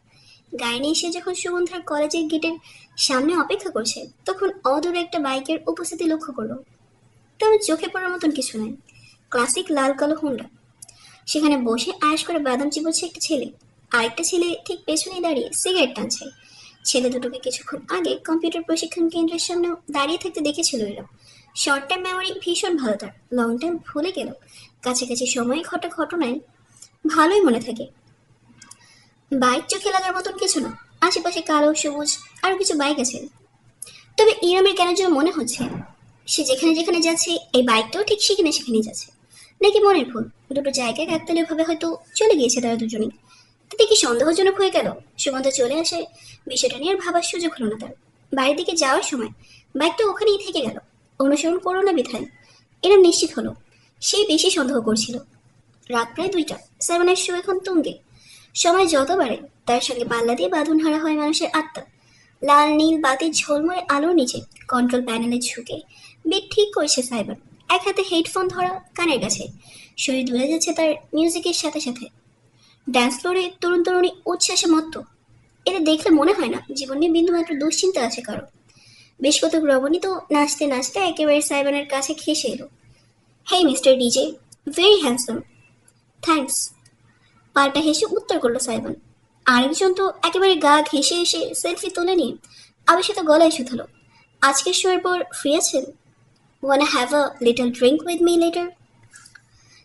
গাড়ি নিয়ে এসে যখন সুগন্ধার কলেজের গেটের সামনে অপেক্ষা করছে, তখন অদূরে একটা বাইকের উপস্থিতি লক্ষ্য করলো। তেমন চোখে পড়ার মতন কিছু নয়, ক্লাসিক লাল কালো হোন্ডা। সেখানে বসে আয়েশ করে বাদাম চিবোচ্ছে একটা ছেলে, আরেকটা ছেলে ঠিক পেছনেই দাঁড়িয়ে সিগারেট টানছে। ছেলে দুটোকে কিছুক্ষণ আগে কম্পিউটার প্রশিক্ষণ কেন্দ্রের সামনেও দাঁড়িয়ে থাকতে দেখেছিল এরা। শর্ট টাইম মেমোরি ভীষণ ভালো তার, লং টাইম ভুলে গেল, কাছাকাছি সময়ে ঘটা ঘটনায় ভালোই মনে থাকে। বাইক চোখে লাগার মতন কিছু না, আশেপাশে কালো সবুজ আরো কিছু বাইক আছে। তবে ইরামের কেন যেন মনে হচ্ছে সে যেখানে যেখানে যাচ্ছে এই বাইকটাও ঠিক সেখানে সেখানেই যাচ্ছে। নাকি মনের ভুল, দুটো জায়গায় কাকতালীয় ভাবে হয়তো চলে গিয়েছে তারা দুজনেই। তাতে কি সন্দেহজনক হয়ে গেল? সুগন্ধ চলে আসে, বিষয়টা নিয়ে আর ভাবার সুযোগ হলো না তার। বাড়ির দিকে যাওয়ার সময় বাইকটা ওখানেই থেকে গেল, অনুসরণ করো না বিধায়। এরম নিশ্চিত হলো, সেই বেশি সন্দেহ করছিল। রাত প্রায় 2টা, সাইমনের শো এখন তুঙ্গে। সময় যত বাড়ে তার সঙ্গে পাল্লা দিয়ে বাঁধন হারা হয় মানুষের আত্মা। লাল নীল বাতির ঝলমলে আলোর নিচে কন্ট্রোল প্যানেলে ঝুঁকে বিট ঠিক করছে সাইবার। এক হাতে হেডফোন ধরা, কানের কাছে শরীর দুলে যাচ্ছে তার মিউজিকের সাথে সাথে। ড্যান্স ফ্লোরে তরুণ তরুণী উচ্ছ্বাসে মত্ত। এদের দেখলে মনে হয় না জীবন নিয়ে বিন্দুমাত্র দুশ্চিন্তা আছে কারো। বেশ কতক রমণী তো নাচতে নাচতে একেবারে সাইবানের কাছে ঘেসে এলো। Hey mister DJ, very handsome. Thanks, পাল্টা হেসে উত্তর করলো সাইমন। আরেকজন তো একেবারে গা ঘেঁষে এসে সেলফি তুলে নিয়ে আবেশিত গলায় শুধালো, আজকের শোয়ের পর ফ্রি আছেন? Wanna have a little drink with me later?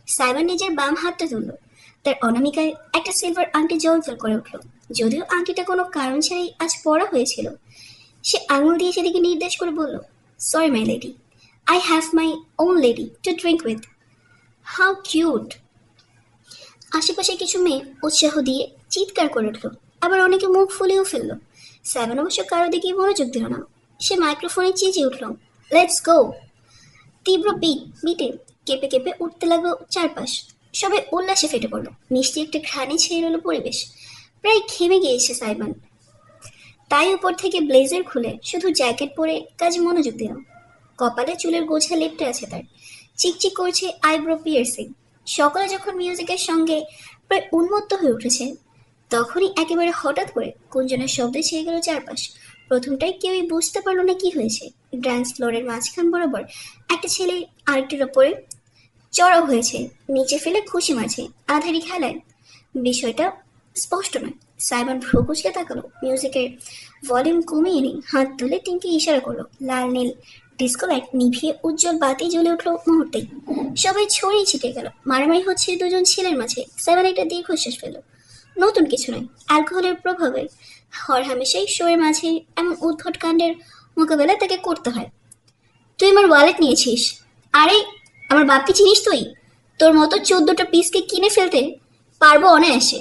Simon নিজের বাম হাতটা তুলল, তার অনামিকায় একটা সিলভার আংটি জলজল করে উঠল। যদিও আংটিটা কোনো কারণ ছাড়াই আজ পরা হয়েছিল। সে আঙুল দিয়ে সেদিকে নির্দেশ করে বলল, sorry my lady, I have my own lady to drink with. How cute! আশেপাশে কিছু মেয়ে উৎসাহ দিয়ে চিৎকার করে উঠল, আবার অনেকে মুখ ফুলেও ফেলল। সেভেন অবশ্য কারো দিকে মনোযোগ দিল না। সে মাইক্রোফোনে চেঁচিয়ে উঠল, লেটস গো! তীব্র বিটে কেঁপে কেঁপে উঠতে লাগলো চারপাশ। সবাই উল্লাসে ফেটে পড়ল। মিষ্টি একটা ঘ্রাণে ছেয়ে এলো পরিবেশ। প্রায় ঘেমে গিয়েছে সাইমন, তাই উপর থেকে ব্লেজার খুলে শুধু জ্যাকেট পরে কাজে মনোযোগ দিল। কপালে চুলের গোছা লেপটে আছে তার, চিকচিক করছে আইব্রো পিয়ার্সিং। সকালে যখন মিউজিকের সঙ্গে প্রায় উন্মত্ত হয়ে উঠেছে, তখনই একেবারে হঠাৎ করে কুঞ্জনের শব্দে ছেয়ে গেল চারপাশ। প্রথমটাই কেউই বুঝতে পারলো না কি হয়েছে। ড্যান্স ফ্লোরের মাঝখান বরাবর একটা ছেলে আরেকটির ওপরে চড়াও হয়েছে, নিচে ফেলে খুশি মারছে আধারি খেলায়। বিষয়টা স্পষ্ট নয়। সাইমন ভ্রু কুচকে তাকালো, মিউজিকের ভলিউম কমিয়ে এনে হাত তুলে টিঙ্কে ইশারা করলো। লাল নীল ডিস্কো লাইট নিভিয়ে উজ্জ্বল বাতি জ্বলে উঠলো মুহূর্তেই। সবাই ছড়িয়ে ছিটে গেল, মারামারি হচ্ছে দুজন ছেলের মাঝে। সাইমন একটা দীর্ঘশ্বাস ফেলল। নতুন কিছু নয়, অ্যালকোহলের প্রভাবে হরহামেশাই শোয়ের মাঝে এমন উদ্ভট কাণ্ডের মোকাবেলা তাকে করতে হয়। তুই আমার ওয়ালেট নিয়েছিস? আরে আমার বাপকে চিনিস তুই? তোর মতো 14টা পিসকে কিনে ফেলতে পারবো অনায়াসে,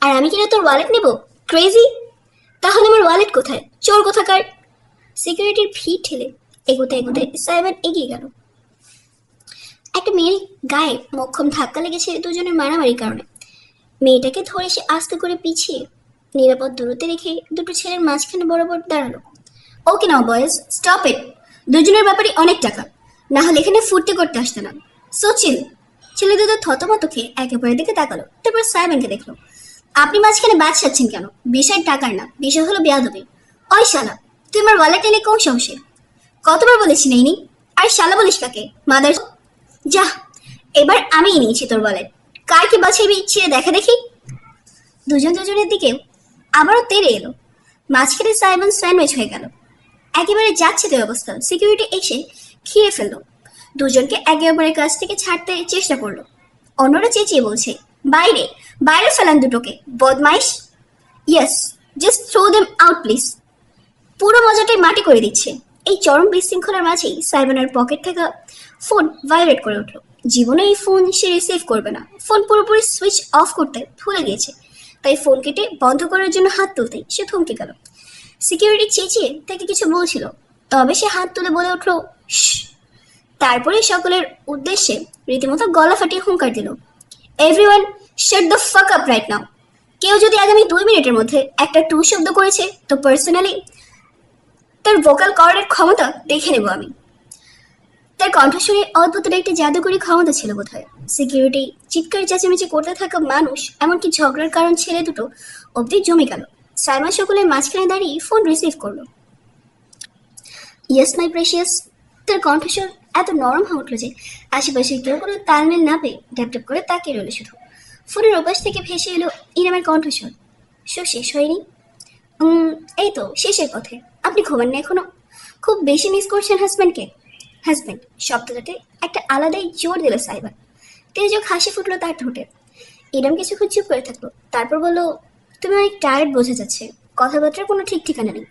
আর আমি কিনা তোর ওয়ালেট নেব? ক্রেজি! তাহলে আমার ওয়ালেট কোথায়, চোর কোথাকার? সিকিউরিটির ভিড় ঠেলে এগোতে এগোতে সাইমন এগিয়ে গেল। একটা মেয়ের গায়ে মক্ষম ধাক্কা লেগেছে দুজনের মারামারির কারণে। মেয়েটাকে ধরে সে আস্তে করে পিছিয়ে নিরাপদ দূরত্বে রেখে দুটো ছেলের মাঝখানে বরাবর দাঁড়ালো। ওকে নাও বয়েজ, স্টপ ইট। দুজনের ব্যাপারে অনেক টাকা, না হলে এখানে ফুর্তি করতে আসতে না। সচিল! ছেলে দুটো থতমত খেয়ে একে অপরের দিকে তাকালো, তারপর সাইমনকে দেখলো। আপনি মাঝখানে বাদ সাচ্ছেন কেন? বিষয় টাকার না, বিষয় হলো বেয়াদবি। ওই শালা, তুই আমার ওয়ালেট নিলে কোন সাহসে? কতবার বলেছি নেইনি? আর শালা বলিস কাকে? মাদার যা, এবার আমিই নিয়েছি তোর ওয়ালেট। কার কি বাছাইবি ছিঁড়ে দেখা দেখি। দুজন দুজনের দিকে আবারও তেড়ে এলো। মাঝখানে সাইমন স্যান্ডউইচ হয়ে গেল। একেবারে যাচ্ছে তো অবস্থা। সিকিউরিটি এসে ঘিরে ফেললো, দুজনকে একে অপরের কাছ থেকে ছাড়তে চেষ্টা করলো। অন্যরা চেঁচিয়ে বলছে, বাইরে বাইরে ফেলান দুটোকে, বদমাইশ! Yes, just throw them out please. পুরো মজাটাই মাটি করে দিচ্ছে। এই চরম বিশৃঙ্খলার মাঝেই সাইমনের পকেট থেকে ফোন ভাইব্রেট করে উঠল। জীবনে এই ফোন সে রিসিভ করবে না। ফোন পুরোপুরি সুইচ অফ করতে ভুলে গিয়েছে, তাই ফোন কেটে বন্ধ করার জন্য হাত তুলতেই সে থমকে গেল। সিকিউরিটি চেঁচিয়ে তাকে কিছু বলছিল, তবে সে হাত তুলে বলে উঠল, শশ। তারপরে সকলের উদ্দেশ্যে রীতিমতো গলা ফাটিয়ে হুঙ্কার দিল, everyone shut the fuck up right now. কেউ যদি আগামী 2 মিনিটের মধ্যে একটা টু শব্দ করেছে, তো পার্সোনালি তার ভোকাল কর্ডের ক্ষমতা দেখে নেব আমি। তার কণ্ঠস্বরে অদ্ভুত একটি জাদুকরী ক্ষমতা ছিল বোধহয়। সিকিউরিটি, চিৎকার চেঁচামেচি করতে থাকা মানুষ, এমনকি ঝগড়ার কারণ ছেলে দুটো অবধি জমে গেল। সাইমন সকলের মাঝখানে দাঁড়িয়ে ফোন রিসিভ করলো। Yes my precious. তার কণ্ঠস্বর এত নরম হয়ে উঠল যে আশেপাশে কেউ কোনো তালমেল না পেয়ে ড্যাপড্যাপ করে তাকিয়ে রইল শুধু। ফোনের ওপাশ থেকে ভেসে এলো ইরামের কণ্ঠস্বর। শো শেষ হয়নি? এই তো শেষের পথে। আপনি ঘুমান না এখনো? খুব বেশি মিস করছেন হাজব্যান্ডকে? হাজব্যান্ড শব্দটাতে একটা আলাদাই জোর দিল সাইবার। তেজক হাসি ফুটলো তার ঠোঁটে। ইরাম কিছুক্ষণ চুপ করে থাকলো, তারপর বলল, তুমি অনেক টায়ার্ড বোঝা যাচ্ছে, কথাবার্তার কোনো ঠিক ঠিকানা নেই।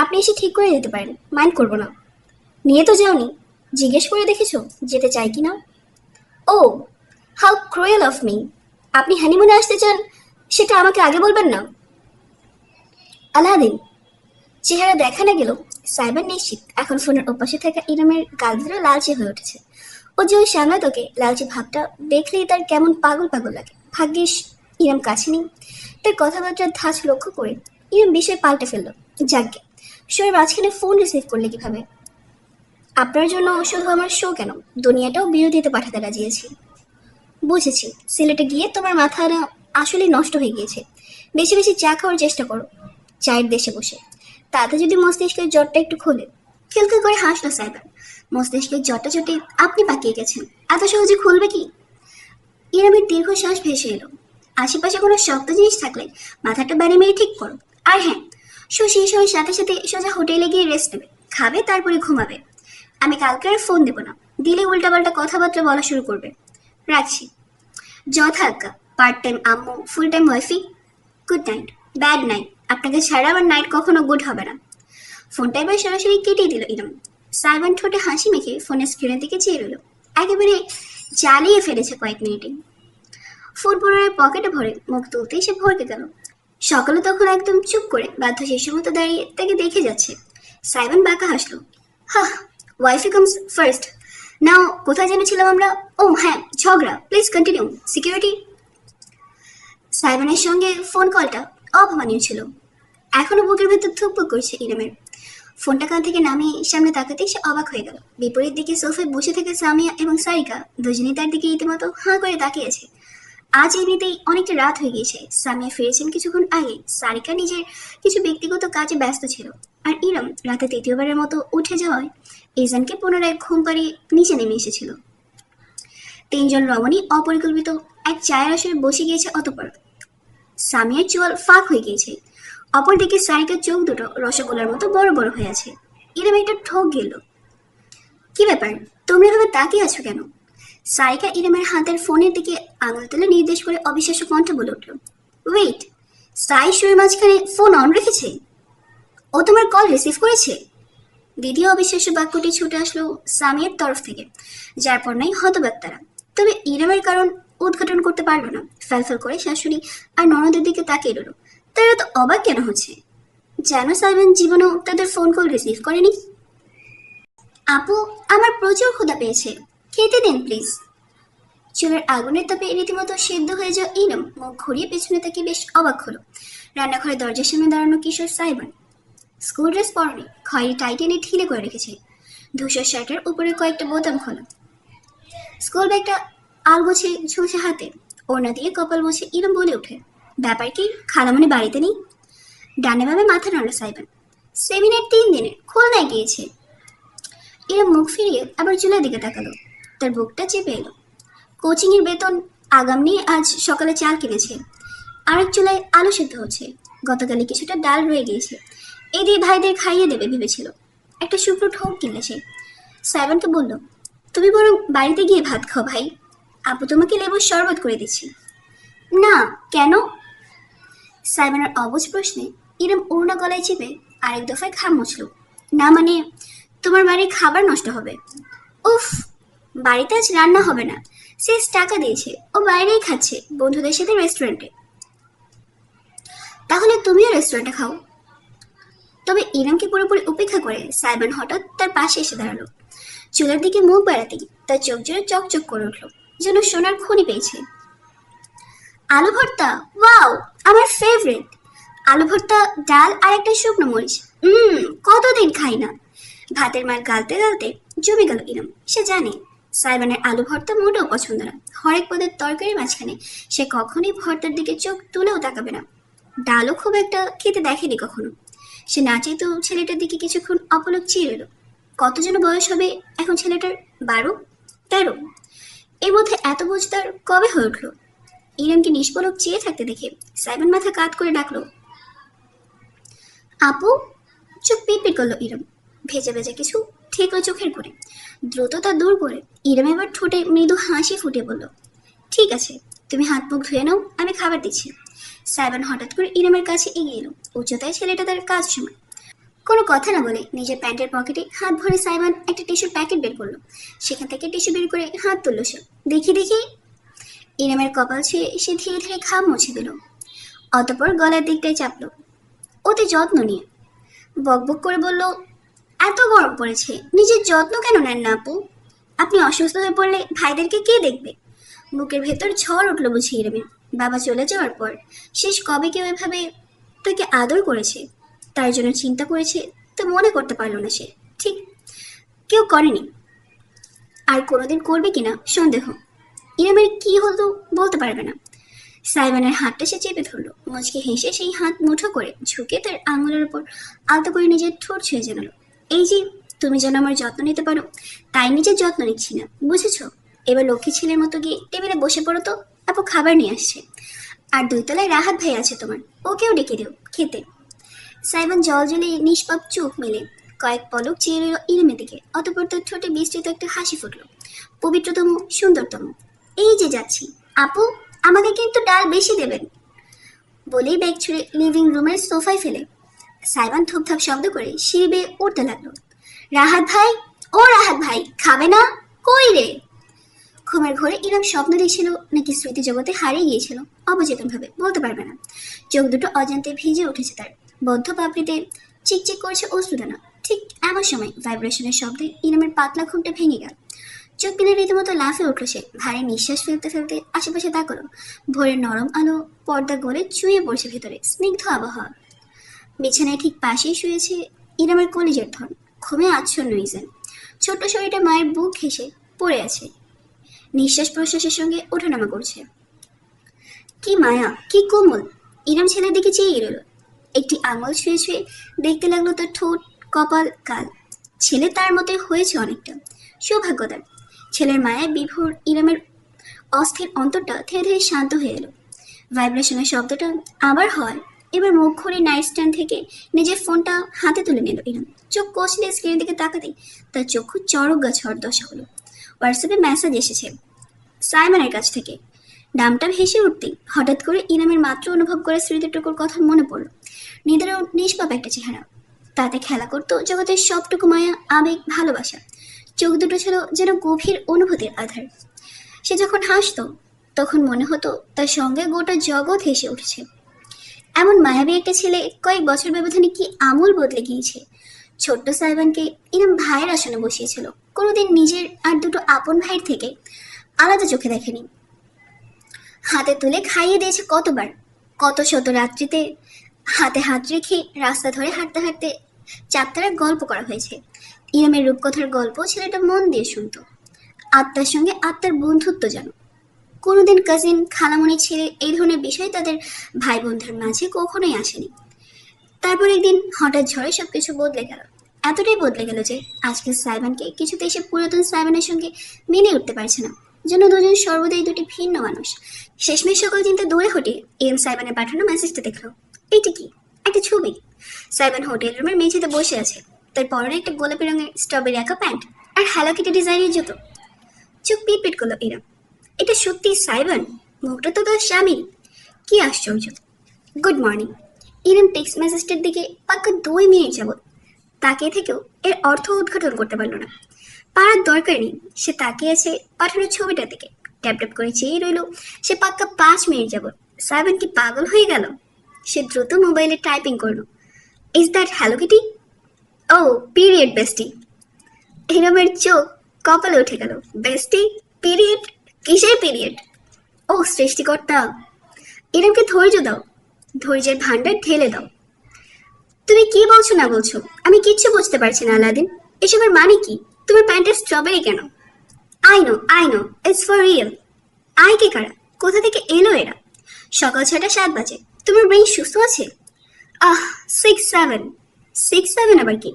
আপনি এসে ঠিক করে দিতে পারেন, মাইন্ড করবো না। নিয়ে তো যাওনি, জিজ্ঞেস করে দেখেছো যেতে চাই কি না? ও হাউ ক্রুয়েল অফ মি। আপনি হানিমুনে আসতে চান, সেটা আমাকে আগে বলবেন না? আলাদিন চেহারা দেখা না গেল সাইবার নিশ্চিত এখন ফোনের ওপাশে থাকা ইরামের গাল ধরে লালচে হয়ে উঠেছে। ও যে ওই শ্যামলা তোকে লালচে ভাবটা দেখলেই তার কেমন পাগল পাগল লাগে। ভাগ্যিস ইরাম কাছে নেই। তার কথাবার্তার ধাঁচ লক্ষ্য করে ইরাম বিষয় পাল্টে ফেললো। যাকগে, শোয়ের মাঝখানে ফোন রিসিভ করলে কিভাবে? আপনার জন্য শুধু আমার শো কেন, দুনিয়াটাও বিরতিতে পাঠাতে রাজি আছি। বুঝেছি, সিলেটে গিয়ে তোমার মাথা না আসলেই নষ্ট হয়ে গিয়েছে। বেশি বেশি চা খাওয়ার চেষ্টা করো চায়ের দেশে বসে, তাতে যদি মস্তিষ্কের জ্বরটা একটু খোলে। খিলখিল করে হাসলো সাইবার। মস্তিষ্কের জ্বরটা চটে আপনি পাকিয়ে গেছেন, এত সহজে খুলবে কি? ইরামের দীর্ঘশ্বাস ভেসে এলো। আশেপাশে কোনো শক্ত জিনিস থাকলে মাথাটা বাড়ি মেরে ঠিক করো। আর হ্যাঁ, শেষ হওয়ার সাথে সাথে সোজা হোটেলে গিয়ে রেস্ট নেবে, খাবে, তারপরে ঘুমাবে। আমি কালকে আর ফোন দেবো না, দিলে উল্টাপাল্টা কথাবার্তা বলা শুরু করবে। রাখছি। যথাজ্ঞা। পার্ট টাইম আম্মু, full time wifey. Good night. Bad night. আপনাকে ছাড়া আমার নাইট কখনো গুড হবে না। ফোনটা এবার সরাসরি কেটেই দিল ইরাম। সাইমন ঠোঁটে হাসি মেখে ফোনের স্ক্রিনের দিকে চেয়ে রইল। একেবারে জ্বালিয়ে ফেলেছে কয়েক মিনিটে। ফোন পুনরায় পকেটে ভরে মুখ তুলতেই সে ভরকে গেল। সকালে তখন একদম চুপ করে বাধ্য শিশুর মতো দাঁড়িয়ে তাকে দেখে যাচ্ছে। সাইমন বাঁকা হাসলো। হাহ, ওয়াইফি কামস ফার্স্ট। নাও কোথায় যেন ছিলাম আমরা? ও হ্যাঁ, ঝগড়া। Please continue. সিকিউরিটি। সাইমনের সঙ্গে ফোন কলটা অভাবনীয় ছিল। এখনো বুকের ভেতর ধুকপুক করছে ইরামের। ফোনটা কান থেকে নামিয়ে সামনে তাকাতেই সে অবাক হয়ে গেল। বিপরীত দিকে সোফায় বসে থেকে সামিয়া এবং সারিকা দুজনেই তার দিকে রীতিমতো হাঁ করে তাকিয়েছে। আজ এমনিতেই অনেকটা রাত হয়ে গিয়েছে। সামিয়া ফিরেছেন কিছুক্ষণ আগে। সারিকা নিজের কিছু ব্যক্তিগত কাজে ব্যস্ত ছিল। আর ইরাম রাতে তৃতীয়বারের মতো উঠে যাওয়ায় ইজানকে পুনরায় ঘুম পাড়িয়ে নিচে নেমে এসেছিল। তিনজন রমণী অপরিকল্পিত এক চায়ের আসরে বসে গিয়েছে। অতঃপর সামিয়ার চোয়াল ফাঁক হয়ে গিয়েছে। অপরদিকে সারিকার চোখ দুটো রসগোল্লার মতো বড় বড় হয়ে আছে। ইরাম একটা ঠোক গেল। কি ব্যাপার, তোমরা এভাবে তাকিয়ে আছো কেন? সারিকা ইরামের হাতের ফোনের দিকে আঙুল তুলে নির্দেশ করে অবিশ্বাস্য কণ্ঠে বলে উঠল, ওয়েট, সাই শোয়ের মাঝখানে ফোন অন রেখেছে? ও তোমার কল রিসিভ করেছে? দ্বিতীয় অবিশ্বাস্য বাক্যটি ছুটে আসলো সামিয়ার তরফ থেকে, যার পর নাই হতবাক তারা। তবে ইরামের কারণ উদ্ঘাটন করতে পারলো না। ফ্যালফ্যাল করে শাশুড়ি আর ননদের দিকে তাকিয়ে রইল। তারা তো অবাক কেন হচ্ছে, যেন সাইমন জীবনেও তাদের ফোন কল রিসিভ করেনি। আপু, আমার প্রচুর ক্ষুধা পেয়েছে, খেতে দিন প্লিজ। চুলের আগুনের তাপে রীতিমতো সেদ্ধ হয়ে যাওয়া ইরাম মুখ ঘুরিয়ে পেছনে তাকে বেশ অবাক হলো। রান্নাঘরের দরজার সামনে দাঁড়ানো কিশোর সাইমন। স্কুল ড্রেস পরনে, খয়েরি টাই টেনে ঢিলে করে রেখেছে। ধূসর শার্টের উপরে কয়েকটা বোতাম খোলা। স্কুল ব্যাগটা আলগোছে ঝুঁছে হাতে। ওড়না দিয়ে কপাল মুছে ইরাম বলে ওঠে, ব্যাপার কি, খালামণি বাড়িতে নেই? ডানে বামে মাথা নাড়ল সাইমন। সেমিনার 3 দিনের, খুলনায় গিয়েছে। ইরাম মুখ ফিরিয়ে আবার চুলের দিকে তাকালো। তার বুকটা চেপে এলো। কোচিংয়ের বেতন আগাম নিয়ে আজ সকালে চাল কিনেছে। আরেক চুলায় আলু সেদ্ধ হচ্ছে। গতকালে কিছুটা ডাল রয়ে গিয়েছে, এই দিয়ে ভাইদের খাইয়ে দেবে ভেবেছিল। একটা শুকনো ঠোক কিনলে সে। সাইমনকে বলল, তুমি বরং বাড়িতে গিয়ে ভাত খাও ভাই, আপু তোমাকে লেবুর শরবত করে দিচ্ছি। না, কেন? সাইমনের অবুঝ প্রশ্নে ইরাম ওড়না গলায় চেপে আরেক দফায় ঘাম মুছল। না মানে, তোমার বাড়ির খাবার নষ্ট হবে। উফ, বাড়িতে আজ রান্না হবে না, শেষ টাকা দিয়েছে, ও বাইরেই খাচ্ছে বন্ধুদের সাথে রেস্টুরেন্টে। তাহলে তুমিও রেস্টুরেন্টে খাও। তবে ইরামকে পুরোপুরি উপেক্ষা করে সাইমন হঠাৎ তার পাশে এসে দাঁড়ালো। চুলের দিকে মুখ বাড়াতেই তার চোখ জোরে চকচক করে উঠল, যেন সোনার খনি পেয়েছে। আলু ভর্তা, ওয়াও, আমার ফেভারিট। আলু ভর্তা, ডাল আর একটা শুকনো মরিচ। কতদিন খাই না। ভাতের মার গালতে গালতে জমে গেল ইরম। সে জানে সাইবানের আলু ভর্তা মোটেও পছন্দ না। হরেক পদের তরকারির মাঝখানে সে কখনোই ভর্তার দিকে চোখ তুলেও তাকাবে না। ডালও খুব একটা খেতে দেখেনি কখনো। সে নাচেই তো ছেলেটার দিকে কিছুক্ষণ অপলক চেয়ে রইল। কত যেন বয়স হবে এখন ছেলেটার? 12-13। এর মধ্যে এত বুঝদার কবে হয়ে উঠলো? ইরমকে নিষ্পলক চেয়ে থাকতে দেখে সাইবান মাথা কাত করে ডাকলো, আপু। চোখ পিটপিট করলো ইরম। ভেজা ভেজা কিছু ঠেকলো চোখের করে। দ্রুততা দূর করে ইরম এবার ঠোঁটে মৃদু হাসি ফুটে বলল, ঠিক আছে, তুমি হাত মুখ ধুয়ে নাও, আমি খাবার দিচ্ছি। সাইবান হঠাৎ করে ইরমের কাছে এগিয়ে এলো। উচ্চতায় ছেলেটা তার কাজ সময়। কোনো কথা না বলে নিজের প্যান্টের পকেটে হাত ভরে সাইবান একটা টিস্যুর প্যাকেট বের করলো। সেখান থেকে টিস্যু বের করে হাত তুললো সে। দেখি দেখি। ইরমের কপাল ছুঁয়ে সে ধীরে ধীরে ঘাম মুছে দিল। অতঃপর গলার দিকটায় চাপলো, অতি যত্ন নিয়ে। বকবক করে বলল, এত গরম পড়েছে, নিজের যত্ন কেন নেন না আপু? আপনি অসুস্থ হয়ে পড়লে ভাইদেরকে কে দেখবে? বুকের ভেতর ঝড় উঠলো বুঝি ইরমের। বাবা চলে যাওয়ার পর শেষ কবে কেউ এভাবে তাকে আদর করেছে, তার জন্য চিন্তা করেছে, তো মনে করতে পারলো না সে। ঠিক কেউ করেনি, আর কোনোদিন করবে কিনা সন্দেহ। ইরমের কি হতো বলতে পারবে না। সাইবানের হাতটা সে চেপে ধরলো। মুচকে হেসে সেই হাত মুঠো করে ঝুঁকে তার আঙুলের উপর আলতো করে নিজের ঠোঁট ছুঁয়ে জানালো, এই যে তুমি যেন আমার যত্ন নিতে পারো, তাই নিজের যত্ন নিচ্ছি না, বুঝেছ? এবার লক্ষ্মী ছেলের মতো গিয়ে টেবিলে বসে পড়ো তো, আপু খাবার নিয়ে আসছে। আর 2 তলায় রাহাত ভাই আছে তোমার, ওকেও ডেকে দিও খেতে। সাইবান জল জলে নিষ্পাপ চোখ মেলে কয়েক পলক চেয়ে রইল ইরমের দিকে। অতঃপর তার ঠোঁটে বিস্তৃত একটা হাসি ফুটল, পবিত্রতম সুন্দরতম। এই যে যাচ্ছি আপু, আমাকে কিন্তু ডাল বেশি দেবেন। বলেই ব্যাগ ছুঁড়ে লিভিং রুমের সোফায় ফেলে সাইবান থুপথাপ শব্দ করে সিঁড়ি বেয়ে উঠতে লাগলো। রাহাত ভাই, ও রাহাত ভাই, খাবে না? কই রে? ঘুমের ঘরে ইরম স্বপ্ন দেখছিল নাকি স্মৃতি জগতে হারিয়ে গিয়েছিল অবচেতন ভাবে বলতে পারবে না। চোখ দুটো অজান্তে ভিজে উঠেছে তার। বদ্ধ পাপড়িতে চিকচিক করছে অশ্রুদানা। ঠিক এমন সময় ভাইব্রেশনের শব্দে ইরমের পাতলা ঘুমটা ভেঙে গেল। চোখ পিনে রীতিমতো লাফে উঠল সে। ভারী নিঃশ্বাস ফেলতে ফেলতে আশেপাশে তাকালো। ভোরের নরম আলো পর্দা গলে চুইয়ে পড়ছে ভেতরে, স্নিগ্ধ আবহাওয়া। বিছানায় ঠিক পাশেই শুয়েছে ইরমের কলিজের ধন। ঘুমে আচ্ছন্ন ইজেন। ছোট্ট শরীরটা মায়ের বুক ঘেঁষে পড়ে আছে, নিঃশ্বাস প্রশ্বাসের সঙ্গে ওঠানামা করছে। কি মায়া, কি কোমল! ইরম ছেলের দিকে চেয়ে রইল। একটি আঙুল ছুঁয়ে ছুঁয়ে দেখতে লাগলো তার ঠোঁট, কপাল, গাল। ছেলে তার মতোই হয়েছে অনেকটা। সৌভাগ্য তার। ছেলের মায়ায় বিভোর ইরমের অস্থির অন্তরটা ধীরে ধীরে শান্ত হয়ে এলো। ভাইব্রেশনের শব্দটা আবার হয়। এবার মুখ ঘুরে নাইট স্ট্যান্ড থেকে নিজের ফোনটা হাতে তুলে নিল ইরম। চোখ কষলে স্ক্রিনের দিকে তাকাতেই তার চক্ষু চড়ক গাছ হওয়ার দশা হলো। হোয়াটসঅ্যাপে মেসেজ এসেছে সাইমনের কাছ থেকে। নামটা ভেসে উঠতেই হঠাৎ করে ইনামের মাত্র অনুভব করে স্মৃতিটুকুর কথা মনে পড়ল। নিদারুণ নিষ্পাপ একটা চেহারা, তাতে খেলা করতো জগতের সবটুকু মায়া, আবেগ, ভালোবাসা। চোখ দুটো ছিল যেন গভীর অনুভূতির আধার। সে যখন হাসতো তখন মনে হতো তার সঙ্গে গোটা জগৎ হেসে উঠেছে। এমন মায়াবী একটা ছেলে কয়েক বছর ব্যবধানে কি আমূল বদলে গিয়েছে। ছোট্ট সাইবানকে ইনাম ভাইয়ের আসনে বসিয়েছিল, কোনোদিন নিজের আর দুটো আপন ভাইয়ের থেকে আলাদা চোখে দেখেনি। হাতে তুলে খাইয়ে দিয়েছে কতবার, কত শত রাত্রিতে হাতে হাত রেখে রাস্তা ধরে হাঁটতে হাঁটতে যাত্রার গল্প করা হয়েছে। ইরামের রূপকথার গল্প ছেলেটা মন দিয়ে শুনতো। আত্মার সঙ্গে আত্মার বন্ধুত্ব যেন। কোনোদিন কাজিন, খালামণি ছেলে এই ধরনের বিষয় তাদের ভাই বোনদের মাঝে কখনোই আসেনি। তারপর একদিন হঠাৎ ঝড়ে সবকিছু বদলে গেল। এতটাই বদলে গেল যে আজকে সাইবানকে কিছুতে সে পুরাতন সাইবানের সঙ্গে মিলে উঠতে পারছে না। যেন দুজন সর্বদাই দুটি ভিন্ন মানুষ। শেষমেশ সকল চিন্তা দূরে হটিয়ে এম সাইবানের পাঠানো মেসেজটা দেখলো। এইটা কি? একটা ছবি। সাইবান হোটেল রুমের মেঝেতে বসে আছে। তার পরনে একটা গোলাপি রঙের স্ট্রবেরি আঁকা প্যান্ট আর হ্যালো কিটি ডিজাইনের জুতো। চোখ পিট করলো এরা। এটা সত্যি সাইবান? মুখটা তো তার স্বামী। কি আশ্চর্য। Good morning. ইরম টেক্সট মেসেজটার দিকে পাক্কা 2 মিনিট যাবত তাকিয়ে থেকেও এর অর্থ উদ্ঘাটন করতে পারল না। পারার দরকার নেই, সে তাকিয়ে আছে পাঠানোর ছবিটার দিকে। ট্যাপ ট্যাপ করে চেয়ে রইল সে পাক্কা 5 মিনিট যাবত। সাইবান কি পাগল হয়ে গেল? সে দ্রুত মোবাইলে টাইপিং করলো, is that Hello Kitty? Oh period bestie. হিরমের চোখ কপালে উঠে গেল। বেস্টি? পিরিয়ড? কিসের পিরিয়ড? ও সৃষ্টিকর্তা! এরমকে ধৈর্য দাও, ধৈর্যের ভান্ডার ঢেলে দাও। তুমি কি বলছো না বলছো আমি কিচ্ছু বুঝতে পারছি না আলাদিন। এসবের মানে কি? তোমার প্যান্টে স্ট্রবেরি কেন? I know it's for real. আই কে কারা? কোথা থেকে এলো এরা? সকাল 6টা 7 বাজে। তোমার ব্রেইন সুস্থ আছে? আহ, 6-7। 6-7 আবার কি?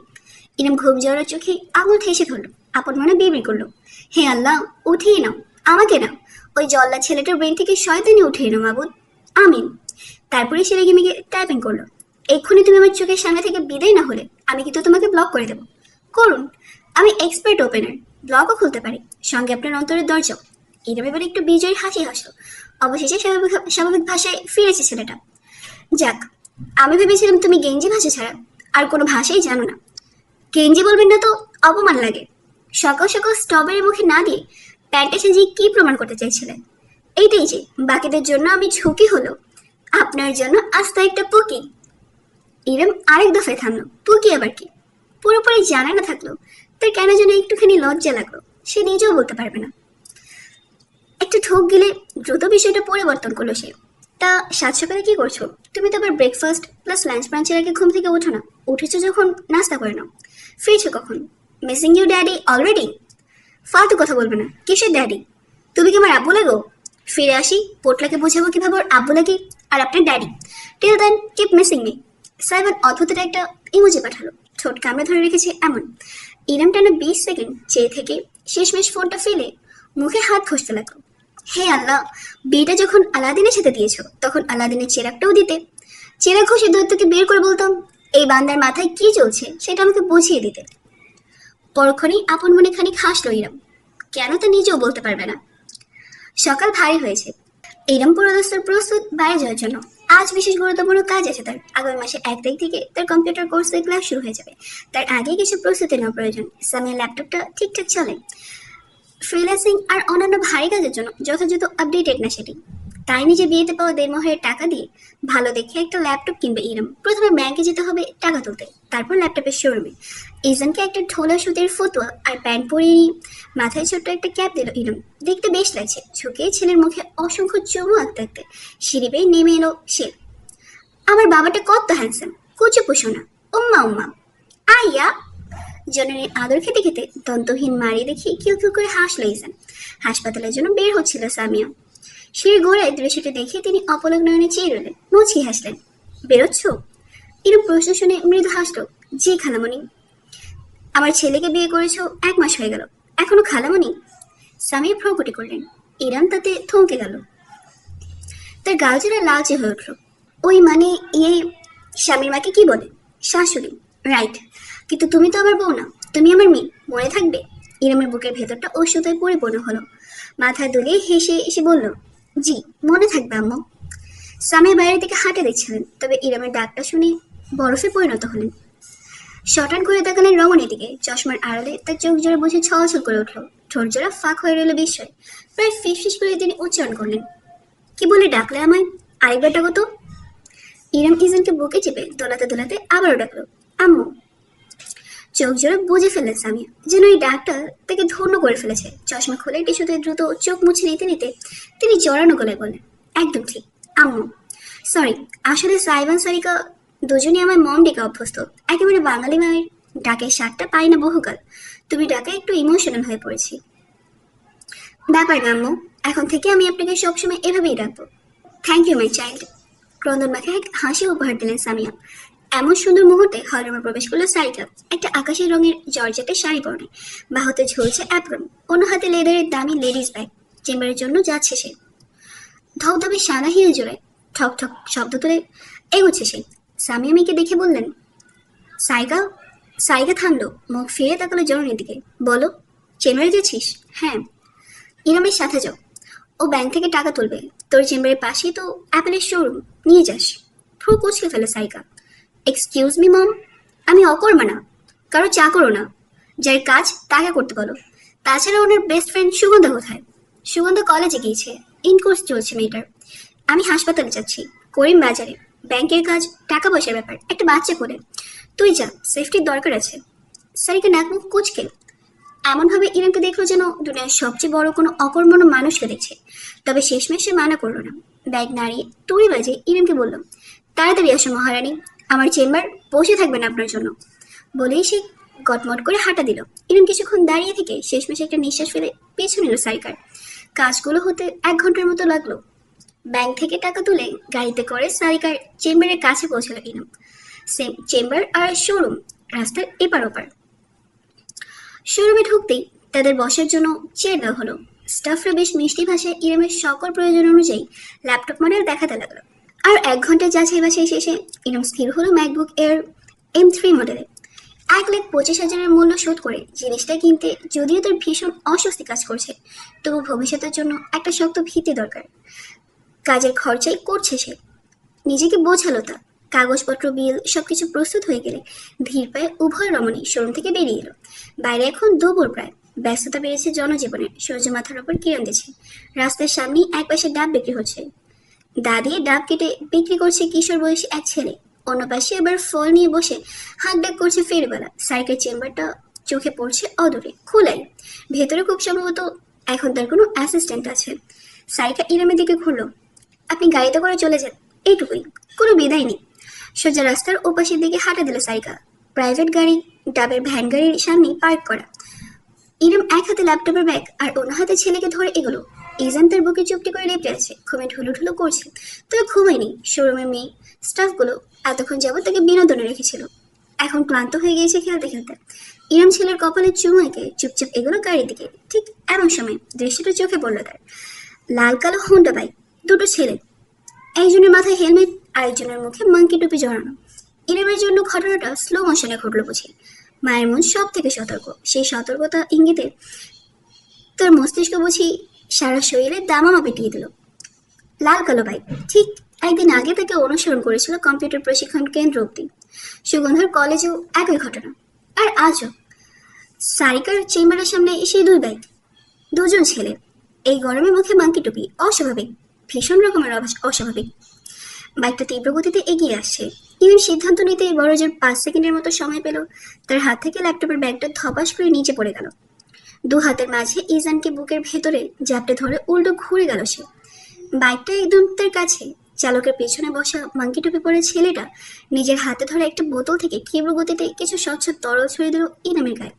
ইরম ঘুম জড়ো চোখে আঙুল ঠেসে ধরলো, আপন মনে বিড়বিড় করলো, হে আল্লাহ, উঠিয়ে নাও, আমাকে নাও, ওই জল্লা ছেলেটার ব্রেন থেকে শয়তানি উঠিয়ে নাও মাবুদ, আমিন। তারপরে সে রেগে মেগে টাইপিং করলো, এক্ষুনি তুমি আমার চোখের সামনে থেকে বিদায় না হলে আমি কিন্তু তোমাকে ব্লক করে দেবো। করুন, আমি এক্সপার্ট ওপেনার, ব্লকও খুলতে পারি, সঙ্গে আপনার অন্তরের দরজাও। ইরম এবার একটু বিজয়ী হাসি হাসলো। অবশেষে স্বাভাবিক ভাষায় ফিরেছে ছেলেটা। যাক, আমি ভেবেছিলাম তুমি গেঞ্জি ভাষা ছাড়া আর কোনো ভাষাই জানো না। গেঞ্জি বলবেন না তো অপমান লাগে। সকাল সকাল স্ট্রবেরি মুখে না দিয়ে প্যান্টে সাজিয়ে কি প্রমাণ করতে চাইছিলেন? এইটাই যে বাকিদের জন্য আমি ঝুঁকি হলো, আপনার জন্য আস্ত একটা পুকি। ইরম আরেক দফায় থামলো, পুকি আবার কি? পুরোপুরি জানা না থাকলো তার কেন যেন একটুখানি লজ্জা লাগলো, সে নিজেও বলতে পারবে না। একটা ঠোক গেলে দ্রুত বিষয়টা পরিবর্তন করলো সে। তা 7 সকালে কি করছো? তুমি তো আবার ব্রেকফাস্ট প্লাস লাঞ্চ ব্রাঞ্চের আগে ঘুম থেকে ওঠো না? উঠেছো যখন নাস্তা করে নাও। ফিরছো কখন? Missing you daddy already. ফালতু কথা বলবে না, কিসের ড্যাডি? তুমি কি আমার আব্বু লাগো? ফিরে আসি, পোটলাকে বোঝাবো কিভাবে ওর আব্বু লাগে আর আপনার daddy. Till then keep missing me. Simon অদ্ভুত একটা ইমোজি পাঠালো, ঠোঁট কামড়ে ধরে রেখেছে এমন। ইরাম টানা 20 সেকেন্ড চেয়ে থেকে শেষমেশ ফোনটা ফেলে মুখে হাত ঘষতে লাগলো। হে আল্লাহ, বিয়েটা যখন আলাদিনের সাথে দিয়েছো তখন আলাদিনের চেরাগটাও দিতে। চেরাগ ঘষে দৈত্যকে বের করে বলতাম, এই বান্দার মাথায় কি চলছে সেটা আমাকে বুঝিয়ে দিতে। পরক্ষণেই আপন মনে খানিক হাসলো ইরাম, কেন তা নিজেও বলতে পারবে না। সকাল ভারী হয়েছে। ইরাম পুরোদস্তুর প্রস্তুত বাইরে যাওয়ার জন্য। আজ বিশেষ গুরুত্বপূর্ণ কাজ আছে তার। আগামী মাসে 1 তারিখ থেকে তার কম্পিউটার কোর্সের ক্লাস শুরু হয়ে যাবে। তার আগে কিছু প্রস্তুতি নেওয়া প্রয়োজন। সামিয়ার ল্যাপটপটা ঠিকঠাক চলে, ফ্রিল্যান্সিং আর অন্যান্য ভারী কাজের জন্য যথাযথ আপডেটেড না সেটি। তাই নিজে বিয়েতে পাওয়া দেড়মোহরের টাকা দিয়ে ভালো দেখে একটা ল্যাপটপ কিনবে ইরম। প্রথমে ব্যাংকে যেতে হবে টাকা তুলতে, তারপর ল্যাপটপের শোরুমে। ইজানকে একটা ঢোলা সুতির ফতুয়া আর প্যান্ট পরিয়ে নিয়ে মাথায় ছোট্ট একটা ক্যাপ দিল ইরম। দেখতে বেশ লাগছে। ঝুঁকে ছেলের মুখে অসংখ্য চুমু আঁকতে আঁকতে সিঁড়ি বেয়ে নেমে এলো সে। আমার বাবাটা কত হ্যান্ডসাম, কুচু পুষো না, উম্মা উম্মা আইয়া। জননীর আদর খেতে খেতে দন্তহীন মারি দেখি কিউ কিউ করে হাসলো ইজান। হাসপাতালের জন্য বের হচ্ছিল সামিয়া। সিঁড়ির গোড়ায় দৃশ্যটি দেখে তিনি অপলক নয়নে চেয়ে রইলেন, মুচকি হাসলেন। বেরোচ্ছ? এরূপ প্রশ্ন শুনে মৃদু হাসলো। জি খালামণি। আমার ছেলেকে বিয়ে করেছো 1 মাস হয়ে গেল, এখনো খালামণি? সামিয়া ভ্রুকুটি করলেন। ইরাম তাতে থমকে গেল। তার গাল জোড়া লালচে হয়ে উঠল। ওই মানে ইয়ে, স্বামীর মাকে কি বলে? শাশুড়ি। রাইট, কিন্তু তুমি তো আমার বউ না, তুমি আমার মেয়ে, মনে থাকবে? ইরামের বুকের ভেতরটা অসুতোয় পরিপূর্ণ হলো। মাথা দুলিয়ে হেসে এসে বলল, জি মনে থাকবে আম্মু। সামিয়া বাইরের দিকে হাঁটে দিচ্ছিলেন, তবে ইরামের ডাকটা শুনে বরফে পরিণত হলেন। শটান করে তাকালেন রমণীর দিকে। চশমার আড়ালে তার চোখ জোড়া বুঝে ছলছল করে উঠল। ঠোঁট জোড়া ফাঁক হয়ে রইল বিস্ময়। প্রায় ফিস করে তিনি উচ্চারণ করলেন, কি বলে ডাকলে আমায়? আরেকবার ডাকো তো। ইরাম ইজানকে বুকে চেপে দোলাতে দোলাতে আবারও ডাকলো, আম্মু। চোখ জোড়া বুঝে ফেললেন সামিয়া, যেন এই ডাকটা তাকে ধন্য করে ফেলেছে। চশমা খুলে টিস্যুতে দ্রুত চোখ মুছে নিতে নিতে তিনি জড়ানো গলায় বললেন, একদম ঠিক আম্মু। সরি, আসলে সাইবান সারিকা দুজনই আমার মম ডেকে অভ্যস্ত। একেবারে বাঙালি মায়ের ডাকের স্বাদটা পাই না বহুকাল। তুমি ডাকে একটু ইমোশনাল হয়ে পড়েছি। ব্যাপার না আম্মু, এখন থেকে আমি আপনাকে সবসময় এভাবেই ডাকবো। Thank you my child. ক্রন্দন মাখে এক হাসি উপহার দিলেন সামিয়া। এমন সুন্দর মুহূর্তে হলরুমে প্রবেশ করলো সারিকা। একটা আকাশি রঙের জর্জেটের শাড়ি পরে, বাহুতে ঝুলছে অ্যাপ্রন, অন্য হাতে লেদারের দামি লেডিস ব্যাগ। চেম্বারের জন্য যাচ্ছে সে। ধবধবে সাদা হিল জোড়ায় ঠক ঠক শব্দ তুলে এগোচ্ছে সে। সামিয়া মেয়েকে দেখে বললেন, সাইগা। সাইগা থামলো, মুখ ফিরে তাকালো জননীর দিকে। বলো, চেম্বারে যাচ্ছিস? হ্যাঁ। ইরামের সাথে যাও, ও ব্যাংক থেকে টাকা তুলবে। তোর চেম্বারের পাশেই তো অ্যাপেলের শোরুম, নিয়ে যাস। ভ্রু কুচকে ফেলে সাইকা। এক্সকিউজ মি মম, আমি অকর্মা না, কারো চাকরও না। যার কাজ তাকে করতে বলো। তাছাড়া ওনার বেস্ট ফ্রেন্ড সুগন্ধা কোথায়? সুগন্ধা কলেজে গিয়েছে, ইনকোর্স চলছে মেয়েটার। আমি হাসপাতালে যাচ্ছি, করিম বাজারে, ব্যাংকের কাজ, টাকা পয়সার ব্যাপার, একটা বাচ্চা করে। তুই যা, সেফটির দরকার আছে। সারিকা নাক মুখ কুচকে এমনভাবে ইরামকে দেখলো যেন দুনিয়ার সবচেয়ে বড় কোনো অকর্মণ্য মানুষকে দেখছে। তবে শেষমেশ সে মানা করলো না। ব্যাগ নাড়িয়ে তুড়ি বাজে ইরামকে বলল, তাড়াতাড়ি আসো মহারানী, আমার চেম্বার বসে থাকবেন আপনার জন্য। বলেই সে গটমট করে হাঁটা দিল। ইরম কিছুক্ষণ দাঁড়িয়ে থেকে শেষমেশ একটা নিঃশ্বাস ফেলে পিছু নিল সারিকার। কাজগুলো হতে 1 ঘন্টার মতো লাগলো। ব্যাংক থেকে টাকা তুলে গাড়িতে করে সারিকার চেম্বারের কাছে পৌঁছালো ইরম। সেম চেম্বার আর শোরুম রাস্তার এপার ওপার। শোরুমে ঢুকতেই তাদের বসার জন্য চেয়ার দেওয়া হলো। স্টাফরা বেশ মিষ্টি ভাষায় ইরমের সকল প্রয়োজন অনুযায়ী ল্যাপটপ মডেল দেখাতে লাগলো। আর 1 ঘন্টা যাচাই বাছাই শেষে ইরম স্থির হলো ম্যাকবুক এয়ার M3 মডেলে। 1,25,000-এর মূল্য শোধ করে জিনিসটা কিনতে যদিও তার ভীষণ অস্বস্তি কাজ করছে, তবু ভবিষ্যতের জন্য একটা শক্ত ভিত্তি দরকার। কাজের খরচাই করছে সে। নিজেকে বোঝালো তা। কাগজপত্র, বিল সবকিছু প্রস্তুত হয়ে গেলে ধীর পায়ে উভয় রমণী শোরুম থেকে বেরিয়ে এলো। বাইরে এখন দুপুর প্রায়। ব্যস্ততা বেড়েছে জনজীবনে। সূর্য মাথার ওপর কিরণ দিচ্ছে। রাস্তার সামনেই একপাশে ডাব বিক্রি হচ্ছে। দা দিয়ে ডাব কেটে বিক্রি করছে কিশোর বয়সী এক ছেলে। অন্য পাশে আবার ফল নিয়ে বসে হাঁক ডাক করছে ফেরিওয়ালা। সাইকেল চেম্বারটা চোখে পড়ছে অদূরে, খোলাই। ভেতরে খুব সম্ভবত এখন তার কোনো অ্যাসিস্ট্যান্ট আছে। সাইকেল ইরামের দিকে ঘুরলো। আপনি গাড়িতে করে চলে যান, এইটুকুই, কোনো বিদায় নেই। সোজা রাস্তার ওপাশের দিকে হাঁটা দিল সাইকা। প্রাইভেট গাড়ি ডাবের ভ্যান গাড়ির সামনেই পার্ক করা। ইরম এক হাতে ল্যাপটপের ব্যাগ আর অন্য হাতে ছেলেকে ধরে এগোলো। ইজান তার বুকে চুপটি করে লেপটে আছে, ঘুমে ঢুলো ঢুলো করছে। তবে ঘুমায়নি। শোরুমের মেয়ে স্টাফগুলো এতক্ষণ যাবত তাকে বিনোদনে রেখেছিল। এখন ক্লান্ত হয়ে গিয়েছে খেলতে খেলতে। ইরম ছেলের কপালে চুমু এঁকে চুপচাপ এগোলো গাড়ির দিকে। ঠিক এমন সময় দৃশ্যটা চোখে পড়লো তার। লাল কালো হোন্ডা বাইক, দুটো ছেলে। একজনের মাথায় হেলমেট, আরেকজনের মুখে মাঙ্কি টুপি জড়ানো। ইরমের জন্য ঘটনাটা স্লো মোশনে ঘটলো বুঝি। মায়ের মন সব থেকে সতর্ক। সেই সতর্কতা ইঙ্গিতে তার মস্তিষ্ক বুঝি সারা শরীরে দামামা পিটিয়ে দিল। লাল কালো বাইক। ঠিক একদিন আগে তাকে অনুসরণ করেছিল কম্পিউটার প্রশিক্ষণ কেন্দ্র অব্দি। সুগন্ধার কলেজেও একই ঘটনা। আর আজও সারিকার চেম্বারের সামনে সেই দুই বাইক, দুজন ছেলে। এই গরমে মুখে মাঙ্কি টুপি, অস্বাভাবিক, ভীষণ রকমের অস্বাভাবিক। বাইকটা তীব্র গতিতে এগিয়ে আসছে। ইভেন সিদ্ধান্ত নিতে বড় জোর 5 সেকেন্ডের মতো সময় পেল। তার হাত থেকে ল্যাপটপের ব্যাগটা ধপাস করে নিচে পড়ে গেল। দু হাতের মাঝে ইজানকে বুকের ভেতরে জাপটে ধরে উল্টো ঘুরে গেল সে। বাইকটা একদম তার কাছে। চালকের পেছনে বসা মাঙ্কি টুপি পরে ছেলেটা নিজের হাতে ধরে একটা বোতল থেকে তীব্র গতিতে কিছু স্বচ্ছ তরল ছড়িয়ে দিল ইরমের গায়ে।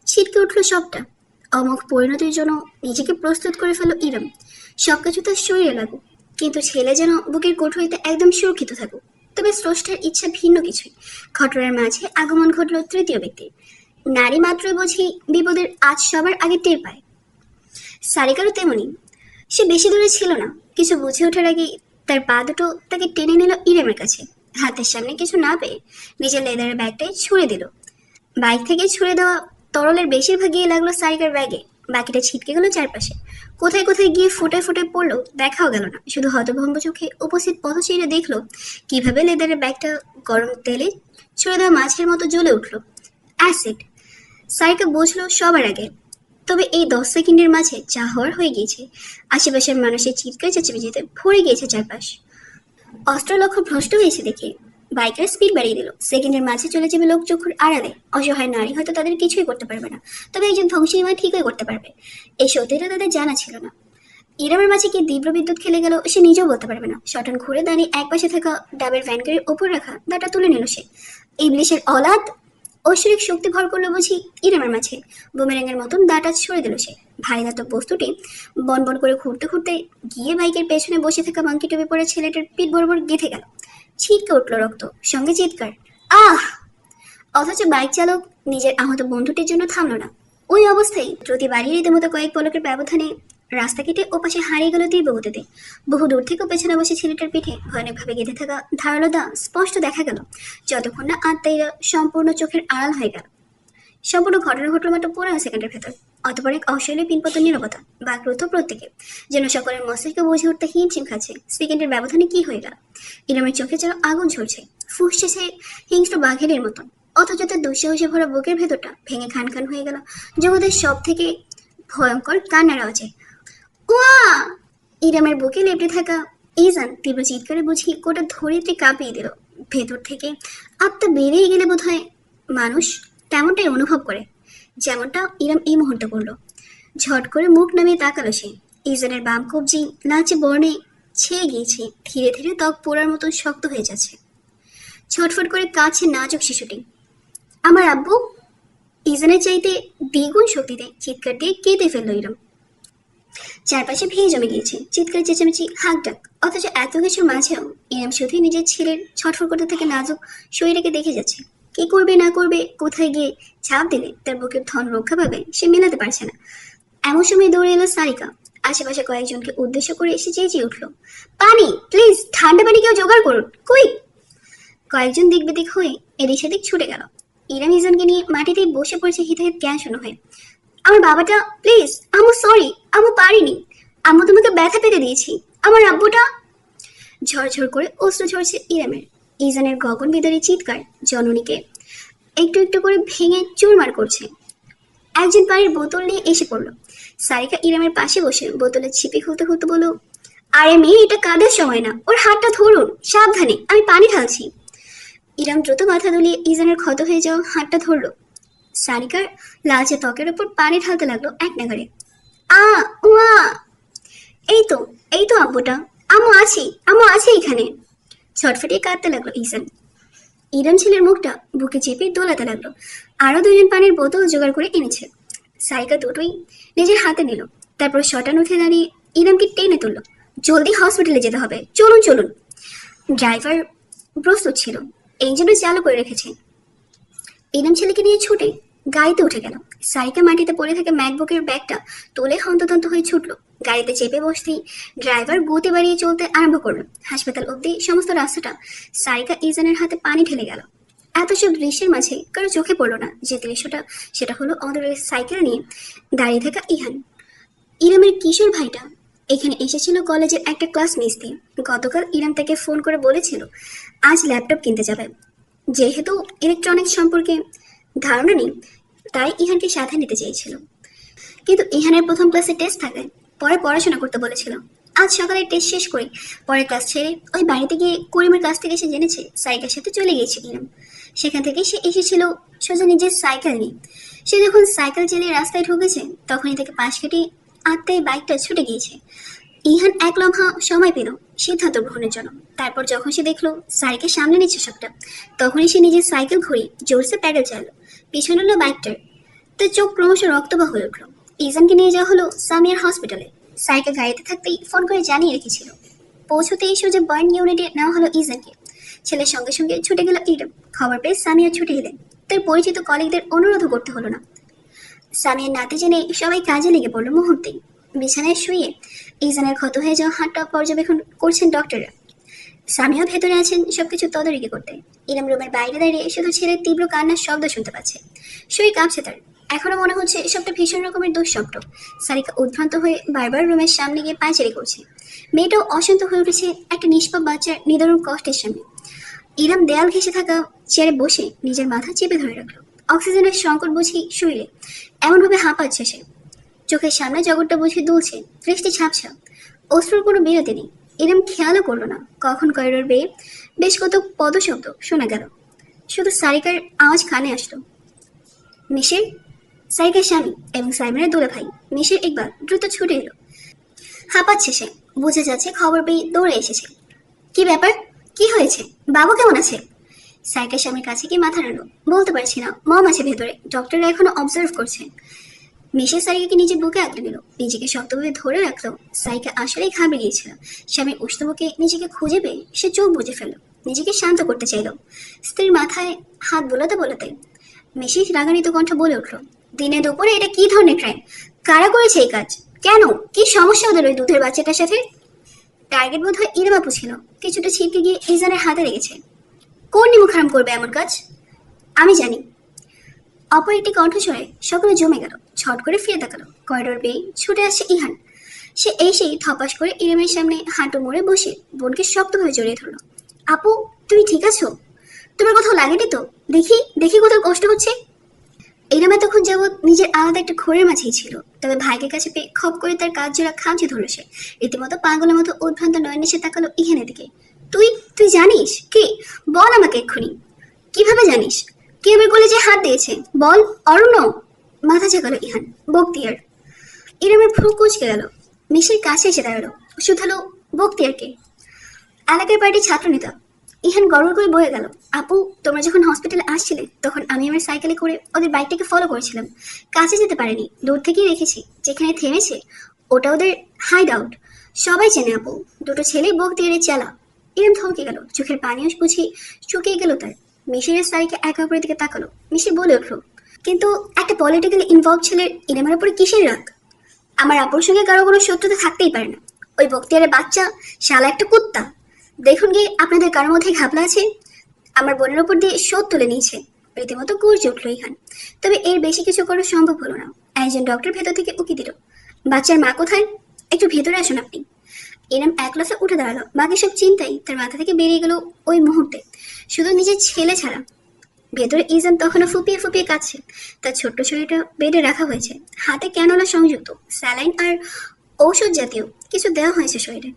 ছিটকে উঠল সবটা। অমোঘ পরিণতির জন্য নিজেকে প্রস্তুত করে ফেলল ইরম। সবকিছু তার শরীরে লাগুক, কিন্তু ছেলে যেন বুকের কোঠরিতে একদম সুরক্ষিত থাকুক। তবে স্রষ্টার ইচ্ছা ভিন্ন কিছুই। ঘটনার মাঝে আগমন ঘটল তৃতীয় ব্যক্তির। নারী মাত্রই বুঝি বিপদের আজ সবার আগে টের পায়। সারিকারও তেমনি। সে বেশি দূরে ছিল না। কিছু বুঝে ওঠার আগেই তার পা দুটো তাকে টেনে নিল ইরমের কাছে। হাতের সামনে কিছু না পেয়ে নিজের লেদারের ব্যাগটাই ছুঁড়ে দিল। বাইক থেকে ছুঁড়ে দেওয়া তরলের বেশিরভাগই লাগলো সারিকার ব্যাগে। বাকিটা ছিটকে গেল চারপাশে। কোথায় কোথায় গিয়ে ফুটে ফুটে পড়লো দেখাও গেল না। শুধু হতভম্ব চোখে উপস্থিত পথচারীরা দেখলো কিভাবে লেদারের ব্যাগটা গরম তেলে ছুঁড়ে দেওয়া মাছের মতো জ্বলে উঠলো। অ্যাসিড। সারিকা বুঝলো সবার আগে। তবে এই 10 সেকেন্ডের মাঝে যা হওয়ার হয়ে গিয়েছে। আশেপাশের মানুষের চিৎকার চেঁচামেচিতে ভরে গিয়েছে চারপাশ। অস্ত্র লক্ষ্য ভ্রষ্ট হয়েছে দেখে বাইকের স্পিড বাড়িয়ে দিল। সেকেন্ডের মাঝে চলে যাবে লোক চক্ষুর আড়ালে। অসহায় নারী হয়তো তাদের কিছুই করতে পারবে না, তবে একজন ধ্বংসীময় ঠিকই করতে পারবে। এই সত্যিটা তাদের জানা ছিল না। ইরামের মাঝে কি তীব্র বিদ্যুৎ খেলে গেল সে নিজেও বলতে পারবে না। শটান ঘুরে দাঁড়িয়ে একপাশে থাকা ডাবের ভ্যানগাড়ির ওপর রাখা দাটা তুলে নিল সে। ইবলিশের অলাদ ঐশ্বরিক শক্তি ভর করলো বুঝি ইরামের মাঝে। বুমেরাঙের মতন দাটা ছড়ে দিল সে। ভারী ধাতব বস্তুটি বন বন করে ঘুরতে ঘুরতে গিয়ে বাইকের পেছনে বসে থাকা মাঙ্কি টুপি পরে ছেলেটার পিঠ বরাবর গেঁথে গেল। ছিটকে উঠল রক্ত, সঙ্গে চিৎকার, আহ! অথচ বাইক চালক নিজের আহত বন্ধুটির জন্য থামল না। ওই অবস্থায় দ্রুতি বাড়িয়ে রীতিমতো কয়েক পলকের ব্যবধানে রাস্তা কেটে ওপাশে হারিয়ে গেল তীব্র গতিতে। বহু দূর থেকে পেছনে বসে ছেলেটার পিঠে ভয়ানকভাবে গেঁথে থাকা ধারালো দা স্পষ্ট দেখা গেল, যতক্ষণ না আত্মাইরা সম্পূর্ণ চোখের আড়াল হয়ে গেল। সম্পূর্ণ ঘটনা ঘটল মাত্র 15 সেকেন্ডের ভেতর। অতপর এক অশৈলী পিনপত নীরবতা। বাকরুদ্ধ প্রত্যেকে, যেন সকলের মস্তিষ্ক বুঝে উঠতে হিমশিম খাচ্ছে সেকেন্ডের ব্যবধানে কি হয়ে গেল। ইরমের চোখে যেন আগুন ঝরছে, ফুসছে সে হিংস্র বাঘের মতন। অথচ তার দুঃসাহসে ভরা বুকের ভেতরটা ভেঙে খান খান হয়ে গেল জগতের সব থেকে ভয়ঙ্কর কান্নার আওয়াজে। ওয়া! ইরামের বুকে লেপটে থাকা ইজান তীব্র চিৎকারে বুঝি গোটা ধরিত্রী কাঁপিয়ে দিল। ভেতর থেকে আত্মা বেরিয়ে গেলে বোধ হয় মানুষ তেমনটাই অনুভব করে, যেমনটা ইরাম এই মুহূর্তে করলো। ঝট করে মুখ নামিয়ে তাকালো সে। ইজানের বাম কবজি লাচে বর্ণে ছেয়ে গিয়েছে। ধীরে ধীরে ত্বক পোড়ার মতো শক্ত হয়ে যাচ্ছে। ছটফট করে কাছে নাজুক শিশুটি। আমার আব্বু! ইজানের চাইতে দ্বিগুণ শক্তিতে চিৎকার দিয়ে কেঁদে ফেললো ইরম। চারপাশে ভিড় জমে গিয়েছে, চিৎকার চেঁচামেচি হাঁক ডাক। অথচ এত কিছুর মাঝেও ইরম শুধুই নিজের ছেলের ছটফট করতে থেকে নাজুক শরীরকে দেখে যাচ্ছে। কি করবে না করবে, কোথায় গিয়ে ঝাঁপ দিলে তার বুকের ধন রক্ষা পাবে সে মেলাতে পারছে না। এমন সময় দৌড়ে এলো সারিকা। আশেপাশে কয়েকজনকে উদ্দেশ্য করে এসে চেঁচিয়ে উঠলো, পানি প্লিজ, ঠান্ডা পানি কেউ জোগাড় করুন, কুইক। কয়েকজন দিক বিদিক হয়ে এদিক সেদিক ছুটে গেল। ইরাম ইজানকে নিয়ে মাটিতেই বসে পড়েছে হিতে হিত জ্ঞান শূন্য হয়ে। আমার বাবাটা প্লিজ, আম্মু সরি, আম্মু পারিনি, আম্মু তোমাকে ব্যথা পেতে দিয়েছি, আমার আব্বুটা। ঝরঝর করে অশ্রু ঝরছে ইরামের। ইজানের গগন বিদারী চিৎকার জননীকে একটু একটু করে ভেঙে চুরমার করছে। একজন পানির বোতল নিয়ে এসে পড়লো। সারিকা ইরামের পাশে বসে বোতলের ছিপি খুলতে খুলতে বলল, আরে মেয়ে, এটা কাঁদার সময় না, ওর হাতটা ধরুন, সাবধানে, আমি পানি ঢালছি। ইরাম দ্রুত মাথা দুলিয়ে ইজানের ক্ষত হয়ে যাওয়া হাতটা ধরলো। সারিকার লালচে ত্বকের ওপর পানি ঢালতে লাগলো এক নাগারে। আ উয়া, এই তো, এই তো আব্বুটা, আম্মু আছি এখানে। ছটফটিয়ে কাঁদতে লাগলো ইজান। ইরাম ছেলের মুখটা বুকে চেপে দোলাতে লাগলো। আরো দুজন পানির বোতল জোগাড় করে এনেছে। সারিকা দুটোই নিজের হাতে নিল। তারপর শটান উঠে দাঁড়িয়ে ইরামকে টেনে তুললো। জলদি হসপিটালে যেতে হবে, চলুন চলুন। ড্রাইভার প্রস্তুত ছিল, ইঞ্জিনও চালু করে রেখেছে। ইরাম ছেলেকে নিয়ে ছুটে গাড়িতে উঠে গেল। সারিকা মাটিতে পড়ে থাকে ম্যাকবুকের ব্যাগটা তুলে হন্তদন্ত হয়ে ছুটলো। গাড়িতে চেপে বসতেই ড্রাইভার গতি বাড়িয়ে চলতে আরম্ভ করলো। হাসপাতাল অব্দি সমস্ত রাস্তাটা সারিকা ইজানের হাতে পানি ঢেলে গেল। এত সব দৃশ্যের মাঝে কারো চোখে পড়লো না যে দৃশ্যটা, সেটা হলো অদূরে সাইকেল নিয়ে দাঁড়িয়ে থাকা ইহান, ইরামের কিশোর ভাইটা। এখানে এসেছিল কলেজের একটা ক্লাস মিস দিয়ে। গতকাল ইরাম তাকে ফোন করে বলেছিল আজ ল্যাপটপ কিনতে যাবে। যেহেতু ইলেকট্রনিক্স সম্পর্কে ধারণা নেই, তাই ইহানকে সাথে নিতে চেয়েছিল। কিন্তু ইহানের প্রথম ক্লাসে টেস্ট থাকায় পরে পড়াশোনা করতে বলেছিল। আজ সকালে টেস্ট শেষ করে পরে ক্লাস ছেড়ে ওই বাড়িতে গিয়ে করিমের কাছ থেকে সে জেনেছে সাইকেলের সাথে চলে গিয়েছে ইরাম। সেখান থেকে সে এসেছিল সোজা নিজের সাইকেল নিয়ে। সে যখন সাইকেল চালিয়ে রাস্তায় ঢুকেছে তখনই তাকে পাশ কেটে আত্মায় বাইকটা ছুটে গিয়েছে। ইহান এক লম্হা সময় পেল সিদ্ধান্ত গ্রহণের জন্য। তারপর যখন সে দেখলো সাইকেল সামনে নিচ্ছে সবটা, তখনই সে নিজের সাইকেল ঘুরিয়ে জোরসে প্যাডেল চালালো। পিছনে হলো বাইকটার। তার চোখ ক্রমশ রক্তবাহ হয়ে উঠলো। ইজানকে নিয়ে যাওয়া হলো সামিয়ার হসপিটালে। সাইকেল গাড়িতে থাকতেই ফোন করে জানিয়ে রেখেছিল। পৌঁছতেই সোজা বার্ন ইউনিটে নেওয়া হলো ইজানকে। ছেলের সঙ্গে সঙ্গে ছুটে গেল ইরাম। খবর পেয়ে সামিয়া ছুটে এলেন। তার পরিচিত কলিগদের অনুরোধও করতে হলো না। সামিয়ার নাতি জেনে সবাই কাজে লেগে পড়লো মুহূর্তেই। বিছানায় শুয়ে ইজানের ক্ষত হয়ে যাওয়া হাতটা পর্যবেক্ষণ করছেন ডক্টররা। সামিয়া ভেতরে আছেন সবকিছু তদারকি করতে। ইরাম রুমের বাইরে দাঁড়িয়ে শুধু ছেলের তীব্র কান্নার শব্দ শুনতে পাচ্ছে। শরীর কাঁপছে তার। এখনো মনে হচ্ছে সবটা ভীষণ রকমের দুঃস্বপ্ন। সারিকা উদ্ভ্রান্ত হয়ে বারবার রুমের সামনে গিয়ে পায়চারি করছে। মেয়েটাও অশান্ত হয়ে উঠেছে একটা নিষ্পাপ বাচ্চার নিদারুণ কষ্টের সামনে। ইরাম দেয়াল ঘেঁষে থাকা চেয়ারে বসে নিজের মাথা চেপে ধরে রাখলো। অক্সিজেনের সংকট বুঝি শরীরে এমনভাবে হাঁপাচ্ছে সে। চোখের সামনে জগৎটা বুঝে দুলছে, দৃষ্টি ঝাপসা, অশ্রুর কোনো বিরতি নেই। ইরাম খেয়ালও করলো না কখন করিডোর বেয়ে বেশ কত পদশব্দ শোনা গেল। শুধু সারিকার আওয়াজ কানে আসলো। মিশের, সারিকার স্বামী এবং সাইমনের দোলা ভাই মিশের ইকবাল দ্রুত ছুটে এলো। হাঁপাচ্ছে সে, বোঝা যাচ্ছে খবর পেয়ে দৌড়ে এসেছে। কি ব্যাপার, কি হয়েছে, বাবু কেমন আছে? সাইকার স্বামীর কাছে কি মাথা নাড়ল। বলতে পারছি না, মম আছে ভেতরে, ডক্টররা এখনো অবজার্ভ করছে। মিশের সারিকাকে নিজের বুকে আঁকড়ে নিল, নিজেকে শক্তভাবে ধরে রাখলো। সাইকা আসলেই ঘাবড়ে গিয়েছিল। স্বামীর উষ্ণমুখে নিজেকে খুঁজে পেয়ে সে চোখ বুজে ফেলল। নিজেকে শান্ত করতে চাইল। স্ত্রীর মাথায় হাত বোলাতে বোলাতে মিশের রাগান্বিত কণ্ঠ বলে উঠল, দিনে দুপুরে এটা কি ধরনের ক্রাইম? কারা করেছে এই কাজ? কেন, কি সমস্যা ওদের ওই দুধের বাচ্চাটার সাথে? টার্গেট বোধ হয় ইরামা ছিল। কিছুটা ছিটকে গিয়ে ইজানের হাতে লেগেছে। কোন নিমুখারাম করবে এমন কাজ? আমি জানি। অপর একটি কণ্ঠস্বরে সকলে জমে গেল। ছট করে ফিরে তাকালো। করিডোর বেয়ে ছুটে আসছে ইহান। সে এসেই থপাস করে ইরামের সামনে হাঁটু মুড়ে বসে বোনকে শক্তভাবে জড়িয়ে ধরল। আপু, তুমি ঠিক আছো? তোমার কোথাও লাগেনি তো? দেখি দেখি কোথাও কষ্ট হচ্ছে। ইরামা তখন যাবৎ নিজের আলাদা একটা ঘোরের মাঝেই ছিল। তবে ভাইকে কাছে পেয়ে খপ করে তার কাজ জোড়া খামচে ধরল সে। রীতিমতো পাগলের মতো উদ্ভ্রান্ত নয়নে সে তাকালো ইহানের দিকে। তুই তুই জানিস কি? বল আমাকে এক্ষুনি। কিভাবে জানিস? কে ওর কলেজে হাত দিয়েছে? বল। অরণ্য। মাথা ঝাঁকালো ইহান। বক্তিয়ার। ইরামের ভ্রু কুঁচকে গেল। মিশের কাছে এসে দাঁড়ালো। শুধালো, বক্তিয়ারকে? এলাকার পার্টির ছাত্রনেতা। ইহান গড়গড় করে বয়ে গেল। আপু, তোমরা যখন হসপিটালে আসছিলে তখন আমি আমার সাইকেলে করে ওদের বাইকটাকে ফলো করেছিলাম। কাছে যেতে পারিনি, দূর থেকেই রেখেছি। যেখানে থেমেছে ওটা ওদের হাইড আউট। সবাই চেনে আপু, দুটো ছেলে বুক দিয়ে চালা। এরম থমকে গেল, চোখের পানিও বুঝি শুকিয়ে গেল তার। মিশিরের সারিকে একে অপরের দিকে তাকালো। মিশির বলে উঠলো, কিন্তু একটা পলিটিক্যালি ইনভলভ ছেলের ইনামের উপরে কিসের রাগ? আমার আপুর সঙ্গে কারো কোনো শত্রুতা থাকতেই পারে না। ওই বক্তিয়ারের বাচ্চা শালা একটা কুত্তা। দেখুন গিয়ে আপনাদের কারোর মধ্যে ঘাপলা আছে। আমার বোনের ওপর দিয়ে শোধ তুলে নিয়েছে। রীতিমতো গর্জে উঠল ইহান। তবে এর বেশি কিছু করা সম্ভব হলো না। একজন ডক্টর ভেতর থেকে উকি দিল, বাচ্চার মা কোথায়? একটু ভেতরে আসুন আপনি। এরম এক লাফে উঠে দাঁড়ালো। বাকি সব চিন্তাই তার মাথা থেকে বেরিয়ে গেল ওই মুহূর্তে, শুধু নিজের ছেলে ছাড়া। ভেতরে ইজান তখনও ফুপিয়ে ফুপিয়ে কাঁদছে। তার ছোট্ট শরীরটা বেডে রাখা হয়েছে, হাতে ক্যানোলা সংযুক্ত, স্যালাইন আর ঔষধ জাতীয় কিছু দেওয়া হয়েছে শরীরে।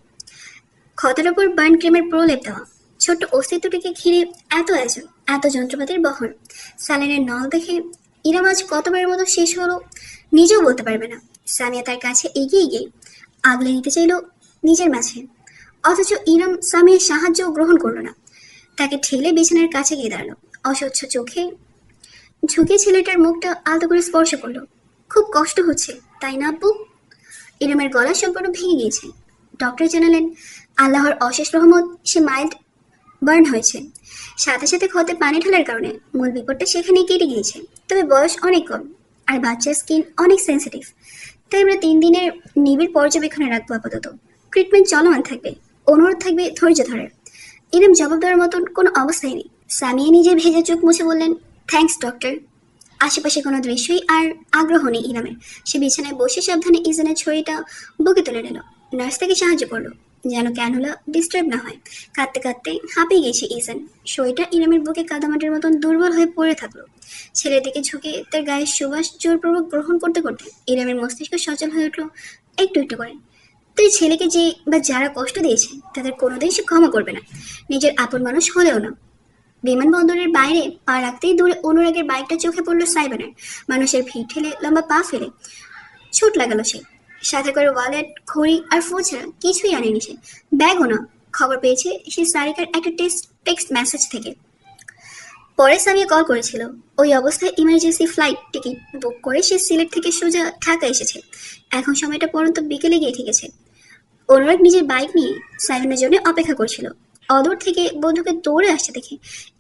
ক্ষতের ওপর বার্ন ক্রিমের প্রলেপ দেওয়া। ছোট্ট অস্তিত্বটিকে ঘিরে এত আয়োজন, এত যন্ত্রপাতির বহর। স্যালাইনের নল দেখে ইরাম আজ কতবারের মতো শেষ হলো নিজেও বলতে পারবে না। সামিয়া তার কাছে এগিয়ে গিয়ে আগলে নিতে চাইল নিজের মাঝে, অথচ ইরাম সামিয়ার সাহায্য গ্রহণ করলো না। তাকে ঠেলে বিছানার কাছে গিয়ে দাঁড়ালো। অস্বচ্ছ চোখে ঝুঁকে ছেলেটার মুখটা আলতো করে স্পর্শ করলো। খুব কষ্ট হচ্ছে তাই না আব্বু? ইরামের গলা সম্পূর্ণ ভেঙে গিয়েছে। ডক্টর জানালেন আল্লাহর অশেষ রহমত, সে মাইল্ড বার্ন হয়েছে। সাথে সাথে ক্ষতে পানি ঢালার কারণে মূল বিপদটা সেখানেই কেটে গিয়েছে। তবে বয়স অনেক কম আর বাচ্চার স্কিন অনেক সেন্সিটিভ, তাই আমরা 3 দিনের নিবিড় পর্যবেক্ষণে রাখবো আপাতত। ট্রিটমেন্ট চলমান থাকবে, অনুরোধ থাকবে ধৈর্য ধরে। এরম জবাব দেওয়ার মতন কোনো অবস্থাই নেই। সামিয়া নিজের ভেজা চোখ মুছে বললেন, থ্যাঙ্কস ডক্টর। আশেপাশে কোনো দৃশ্যই আর আগ্রহ নেই ইনামের। সে বিছানায় বসে সাবধানে ইজানের ছড়িটা বুকে তুলে নিল। নার্স তাকে সাহায্য করলো যেন ক্যানুলা ডিস্টার্ব না হয়। কাঁদতে কাঁদতে হাঁপিয়ে গেছে ইজান। শরীরটা ইনামের বুকে কাদামাটির মতন দুর্বল হয়ে পড়ে থাকলো। ছেলের দিকে ঝুঁকে তার গায়ের সুবাস জোরপূর্বক গ্রহণ করতে করতে ইনামের মস্তিষ্ক সচল হয়ে উঠলো একটু একটু করে। তাই ছেলেকে যে বা যারা কষ্ট দিয়েছে তাদের কোনোদিন সে ক্ষমা করবে না, নিজের আপন মানুষ হলেও না। বিমানবন্দরের বাইরে পা রাখতেই দূরে অনুরাগের বাইকটা চোখে পড়লো সাইবানের। মানুষের ভিড় ঠেলে লম্বা পা ফেলে ছুট লাগালো সে। সাথে করে ওয়ালেট, ঘড়ি আর ফোন ছাড়া কিছুই আনেনি সে। ব্যাগও না। খবর পেয়েছে সে সারিকার একটা টেক্সট মেসেজ থেকে। পরে সামিয়া কল করেছিল। ওই অবস্থায় ইমার্জেন্সি ফ্লাইট টিকিট বুক করে সে সিলেট থেকে সোজা ঢাকা এসেছে। এখন সময়টা পর্যন্ত বিকেলে গিয়ে ঠেকেছে। অনুরাগ নিজের বাইক নিয়ে সাইবানের জন্য অপেক্ষা করছিল। অদূর থেকে বন্ধুকে দৌড়ে আসতে দেখে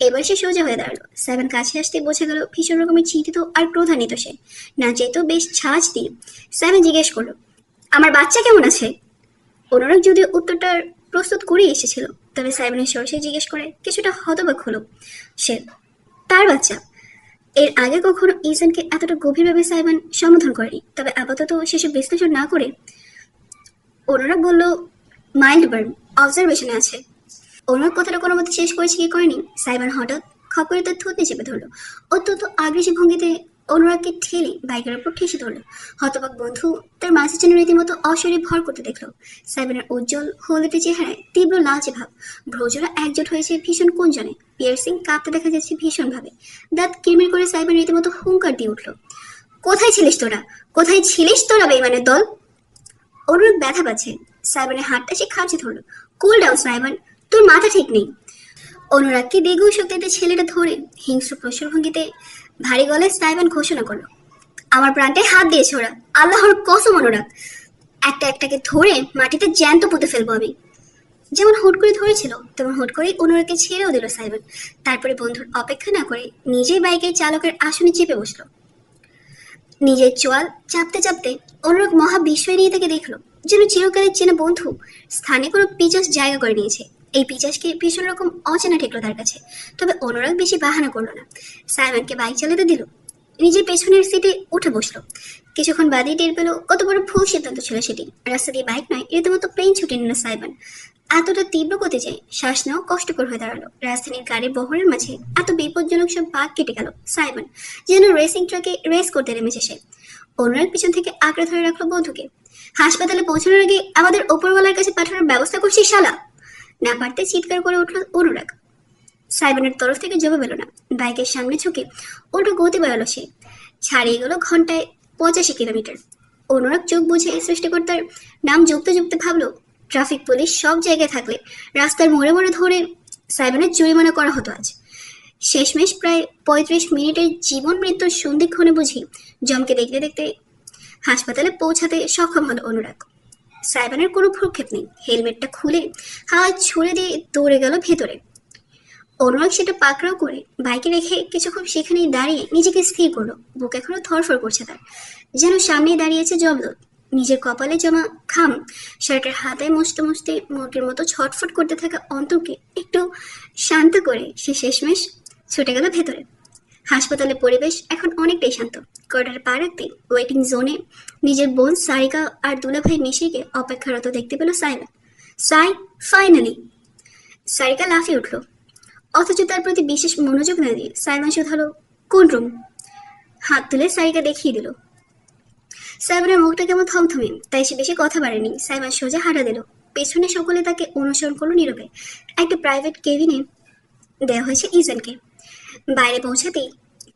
এবার সে সোজা হয়ে দাঁড়ালো। সাইবান কাছে আসতে বোঝা গেল ভীষণ রকমের চিন্তিত আর ক্রোধান্বিত সে। না চাইতেও বেশ ছাঁচ দিয়ে সাইবান জিজ্ঞেস করলো, আমার বাচ্চা কেমন আছে? অনুরাগ যদিও উত্তরটার প্রস্তুত করেই এসেছিল, তবে সাইবানের সরাসরি জিজ্ঞেস করে কিছুটা হতবাক হলো সে। তার বাচ্চা? এর আগে কখনো ইজানকে এতটা গভীরভাবে সাইবান সম্বোধন করেনি। তবে আপাতত সেসব বিশ্লেষণ না করে অনুরাগ বলল, মাইল্ড বার্ন, অবজারভেশনে আছে। অনুরাগ কথাটা কোনো মতে শেষ করেছে কি করেনি, সাইবান হঠাৎ খপ করে তার থুতনি চেপে ধরলো। অত্যন্ত আগ্রাসী ভঙ্গিতে অনুরাগকে ঠেলে বাইকের ওপর ঠেসে ধরলো। হতবাক বন্ধু তার মাঝে যেন রীতিমতো অশরীর ভর করতে দেখলো। সাইবানের উজ্জ্বল হলুদে চেহারায় তীব্র লালচে ভাব, ভ্রজরা একজোট হয়েছে ভীষণ কুঞ্জনে, পিয়ার্সিং কাঁপতে দেখা যাচ্ছে ভীষণভাবে। দাঁত কিরমির করে সাইবান রীতিমতো হুঙ্কার দিয়ে উঠলো, কোথায় ছিলিস তোরা? কোথায় ছিলিস তোরা বেইমানের দল? অনুরাগ ব্যথা পাচ্ছে। সাইবানের হাতটা সে খামচে ধরলো। কুল ডাউন সাইবান, তোর মাথা ঠিক নেই। অনুরাগকে দ্বিগুণ শক্তিতে ছেলেটা ধরে হিংস্র প্রসর ভঙ্গিতে ভারী গলায় সাইবান ঘোষণা করলো, আমার প্রাণটায় হাত দিয়েছে ওরা, আল্লাহর কসম অনুরাগ, একটা একটাকে ধরে মাটিতে জ্যান্ত পুঁতে ফেলবো আমি। যেমন হুট করে ধরেছিল তেমন হুট করেই অনুরাগকে ছেড়েও দিল সাইবান। তারপরে বন্ধুর অপেক্ষা না করে নিজেই বাইকের চালকের আসনে চেপে বসলো। নিজের চোয়াল চাপতে চাপতে অনুরাগ মহা বিস্ময় নিয়ে তাকে দেখলো, যেন চিরকালের চেনা বন্ধু স্থানে কোনো পিচাস জায়গা করে নিয়েছে। এই পিচাসকে ভীষণ রকম অচেনা ঠেকলো তার কাছে। তবে অনুরাগ বেশি বাহানা করলো না, সাইমনকে বাইক চালাতে দিল, নিজের পেছনের সিটে উঠে বসলো। কিছুক্ষণ বাদেই টের পেল কত বড় ভুল সিদ্ধান্ত ছিল সেটি। রাস্তা দিয়ে বাইক নয়, রীতিমতো প্লেন ছুটে নিল সাইমন। এতটা তীব্র গতি যায় শ্বাস নেওয়া কষ্টকর হয়ে দাঁড়ালো। রাজধানীর গাড়ির বহরের মাঝে এত বিপজ্জনক সব বাঘ কেটে গেল সাইমন, যেন রেসিং ট্রাকে রেস করতে নেমেছে সে। অনুরাগ পিছন থেকে আঁকড়ে ধরে রাখলো বন্ধুকে। হাসপাতালে পৌঁছানোর আগে আমাদের ওপরওয়ালার কাছে পাঠানোর ব্যবস্থা করছিস শালা? না পারতে চিৎকার করে উঠল অনুরাগ। সাইমনের তরফ থেকে জবাব এলো না। বাইকের সামনে ঝুঁকে উল্টো গতি বাড়ালো সে। ছাড়িয়ে গেল ঘন্টায় 85 কিলোমিটার। অনুরাগ চোখ বুঝে সৃষ্টিকর্তার নাম জপতে জপতে ভাবলো, ট্রাফিক পুলিশ সব জায়গায় থাকলে রাস্তার মোড়ে মোড়ে ধরে সাইবানের জরিমানা করা হতো আজ। শেষমেশ প্রায় 35 মিনিটের জীবন মৃত্যুর সন্ধিক্ষণে বুঝি জমকে দেখতে দেখতে হাসপাতালে পৌঁছাতে সক্ষম হলো অনুরাগ। সাইবানের কোনো ভ্রুক্ষেপ নেই, হেলমেটটা খুলে হাওয়া ছুড়ে দিয়ে দৌড়ে গেল ভেতরে। অনুরাগ সেটা পাকড়াও করে বাইকে রেখে কিছুক্ষণ সেখানেই দাঁড়িয়ে নিজেকে স্থির করলো। বুক এখনো থরফর করছে তার, যেন সামনেই দাঁড়িয়েছে জমদূত। নিজের কপালে জমা খাম শার্টের হাতে মুছতে মুছতে মুরগির মতো ছটফট করতে থাকা অন্তরকে একটু শান্ত করে সে শেষমেশ ছুটে গেল ভেতরে। হাসপাতালের পরিবেশ এখন অনেকটাই শান্ত। করিডোরে পা রাখতে ওয়েটিং জোনে নিজের বোন সারিকা আর দুলাভাই মিশিকে অপেক্ষারত দেখতে পেল সাইমন। ফাইনালি! সারিকা লাফিয়ে উঠল, অথচ তার প্রতি বিশেষ মনোযোগ না দিয়ে সাইমন শুধালো, কোন রুম? হাত তুলে সারিকা দেখিয়ে দিল। সাইমনের মুখটা কেমন থমথমে, তাই সে বেশি কথা বাড়েনি। সাইমন সোজা হাঁটা দিল। পেছনে সকলে তাকে অনুসরণ করলো নীরবে। একটা প্রাইভেট কেবিনে দেওয়া হয়েছে ইজানকে। বাইরে পৌঁছাতেই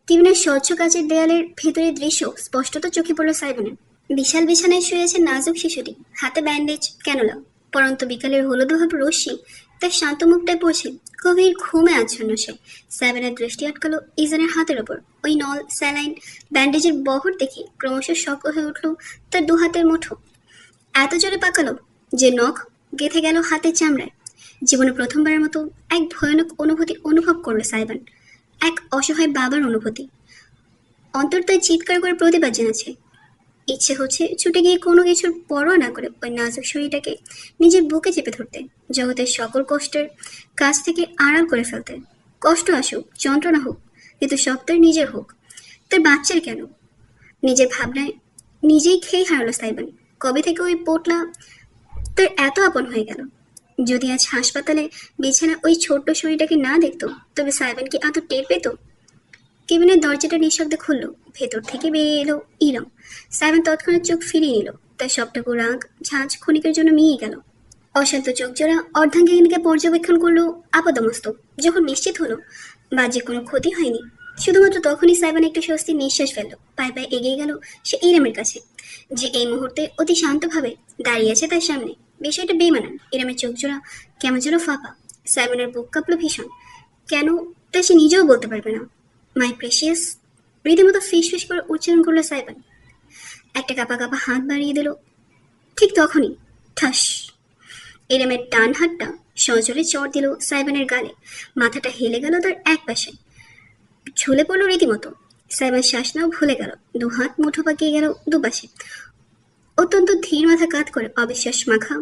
কেবিনের স্বচ্ছ কাচের দেয়ালের ভেতরের দৃশ্য স্পষ্টত চোখে পড়ল সাইমনের। বিশাল বিছানায় শুয়ে আছে নাজুক শিশুটি, হাতে ব্যান্ডেজ, ক্যানোলা। পরন্ত বিকালের হলুদভাব রশ্মি তার শান্ত মুখটায় পড়ছে। গভীর ঘুমে আচ্ছন্ন সে। সাইমনের দৃষ্টি আটকালো ইজানের হাতের ওপর। ওই নল, স্যালাইন, ব্যান্ডেজের বহর দেখে ক্রমশ শক্ত হয়ে উঠল তার দু হাতের মুঠো। এত জোরে পাকালো যে নখ গেঁথে গেল হাতের চামড়ায়। জীবনে প্রথমবারের মতো এক ভয়ানক অনুভূতি অনুভব করল সাইমন, এক অসহায় বাবার অনুভূতি। অন্তর তাই চিৎকার করে প্রতিবাদ জানাচ্ছে। ইচ্ছে হচ্ছে ছুটে গিয়ে কোনো কিছুর পরোয়া না করে ওই নাজুক শরীরটাকে নিজের বুকে চেপে ধরতে, জগতের সকল কষ্টের কাছ থেকে আড়াল করে ফেলতে। কষ্ট আসুক, যন্ত্রণা হোক, কিন্তু সব তার নিজের হোক, তার বাচ্চার কেন? নিজের ভাবনায় নিজেই খেয়ে হারালো সাইমন। কবে থেকে ওই পোটলা তার এত আপন হয়ে গেল? যদি আজ হাসপাতালে বিছানা ওই ছোট্ট শরীরটাকে না দেখতো, তবে সাইমন কি এত টের পেত? কেবিনের দরজাটা নিঃশব্দে খুলল। ভেতর থেকে বেরিয়ে এলো ইরম। সাইমন তৎক্ষণাৎ চোখ ফিরিয়ে নিল। তার সবটুকু রাগ ঝাঁঝ ক্ষণিকের জন্য মিয়ে গেল। অশান্ত চোখ জোড়া অর্ধাঙ্গিনীকে পর্যবেক্ষণ করলো আপাদমস্তক। যখন নিশ্চিত হলো বাহ্যিক কোনো ক্ষতি হয়নি, শুধুমাত্র তখনই সাইমন একটু স্বস্তির নিঃশ্বাস ফেলল। পায়ে পায়ে এগিয়ে গেল সে ইরামের কাছে, যে এই মুহূর্তে অতি শান্তভাবে দাঁড়িয়ে আছে তার সামনে। বিষয়টা বেমানান। ইরামের চোখ জোড়া কেমন যেন ফাঁপা। সাইমনের বুক কাঁপল ভীষণ। কেন তা সে নিজেও বলতে পারবে না। মাই প্রেশিয়াস! রীতিমতো ফিস ফিস করে উচ্চারণ করলো সাইমন। একটা কাপা কাপা হাত বাড়িয়ে দিল। ঠিক তখনই ঠাস! ইরামের ডান হাতটা সজোরে চড় দিল সাইমনের গালে। মাথাটা হেলে গেল তার এক পাশে, ঝুলে পড়লো রীতিমতো। সাইমন শ্বাস নাও ভুলে গেল। দু হাত মুঠো পাকিয়ে গেল দুপাশে। অত্যন্ত ধীর মাথা কাত করে অবিশ্বাস মাখা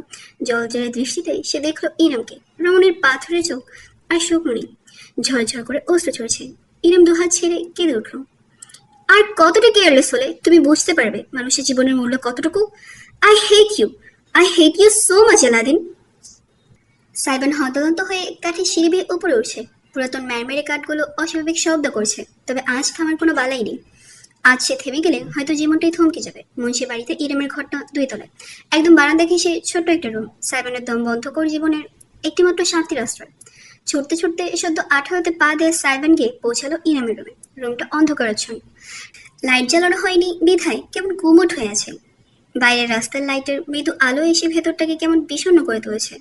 জলজলের দৃষ্টিতে সে দেখলো ইরামকে। রমণীর পাথরের চোখ আর শুকনো নেই, ঝরঝর করে অস্ত্র চড়ছে। ইরাম দু হাত ছেড়ে কেঁদে উঠল। আর কতটা কেয়ারলেস হলে তুমি বুঝতে পারবে মানুষের জীবনের মূল্য কতটুকু? I hate you so much Aladdin! Simon হন্তদন্ত হয়ে কাঠের সিঁড়ি বেয়ে উপরে উঠছে। পুরাতন ম্যারমেরে কাঠগুলো অস্বাভাবিক শব্দ করছে, তবে আজ থামার কোনো বালাই নেই। আজ সে থেমে গেলে হয়তো জীবনটাই থমকে যাবে। মুন্সি বাড়িতে ইরামের ঘরটা 2 তলায়। একদম বারান্দা ঘেঁষে ছোট্ট একটা রুম। সাইমনের দম বন্ধ করে জীবনের একটিমাত্র শান্তির আশ্রয়। ছুটতে ছুটতে সদ্য 18তে পা দিয়ে সাইমন গিয়ে পৌঁছালো ইরামের রুমে। রুমটা অন্ধকারাচ্ছন্ন। লাইট জ্বালানো হয়নি বিধায় কেমন গুমট হয়ে আছে। বাইরের রাস্তার লাইটের মৃদু আলো এসে ভেতরটাকে কেমন বিষণ্ণ করে তুলেছে।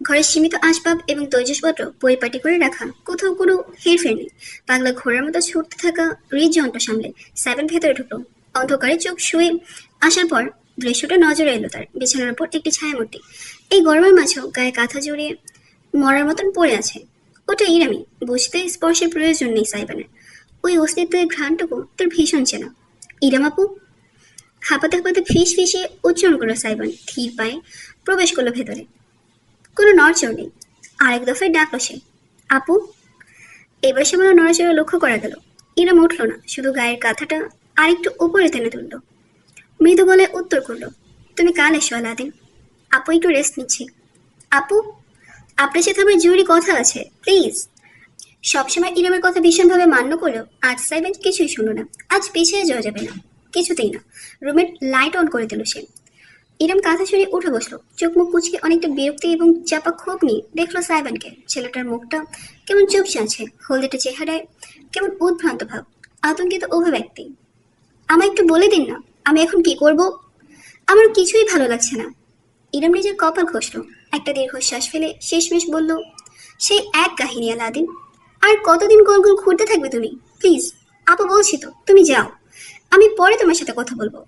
ঘরের সীমিত আসবাব এবং তৈজসপত্র পরিপাটি করে রাখা, কোথাও কোনো হেরফের নেই। পাগলা ঘোড়ার মতো ছুটতে থাকা হৃদযন্ত্র সামলে সাইমন ভেতরে ঢুকলো। অন্ধকারে চোখ শুয়ে আসার পর দৃশ্যটা নজরে এলো তার। বিছানার উপর একটি ছায়ামূর্তি। এই গরমের মাঝেও গায়ে কাঁথা জড়িয়ে মরার মতন পড়ে আছে। ওটা ইরামি। বুঝতে স্পর্শের প্রয়োজন নেই সাইমনের। ওই অস্তিত্বের ঘ্রাণটুকু তার ভীষণ চেনা। ইরাম আপু! হাঁপাতে হাঁপাতে ফিস ফিসিয়ে উচ্চারণ করলো সাইমন। ধীর পায়ে প্রবেশ করলো ভেতরে। কোনো নড়চড় নেই। আরেক দফায় ডাকলো সে, আপু! এবার সে মনে নড়াচড়া লক্ষ্য করা গেল। ইরাম উঠল না, শুধু গায়ের কাঁথাটা আরেকটু উপরে টেনে তুলল। মৃদু গলায় উত্তর করলো, তুমি কাল এসো আলাদিন। আপু একটু রেস্ট নিচ্ছি। আপু, আপনার সাথে আমার জরুরি কথা আছে, প্লিজ। সবসময় ইরামের কথা ভীষণভাবে মান্য করলেও আজ সাইমন কিছুই শুনল না। আজ পিছিয়ে যাওয়া যাবে না, কিছুতেই না। রুমের লাইট অন করে দিল সে। ইরাম কাঁথা ছড়িয়ে উঠে বসলো। চোখ মুখ কুচকে অনেকটা বিরক্তি এবং চাপা ক্ষোভ নিয়ে দেখলো সাইমনকে। ছেলেটার মুখটা কেমন চুপসে আছে, হলদেটে চেহারায় কেমন উদ্ভ্রান্ত ভাব, আতঙ্কিত অভিব্যক্তি। আমায় একটু বলে দিন না, আমি এখন কি করব? আমার কিছুই ভালো লাগছে না। ইরাম নিজের কপাল ঘষল। একটা দীর্ঘশ্বাস ফেলে শেষমেশ বলল, সেই এক কাহিনী আলাদিন। আর কতদিন গোল গোল ঘুরতে থাকবে তুমি? প্লিজ আপু বলছি তো, তুমি যাও, আমি পরে তোমার সাথে কথা বলবো।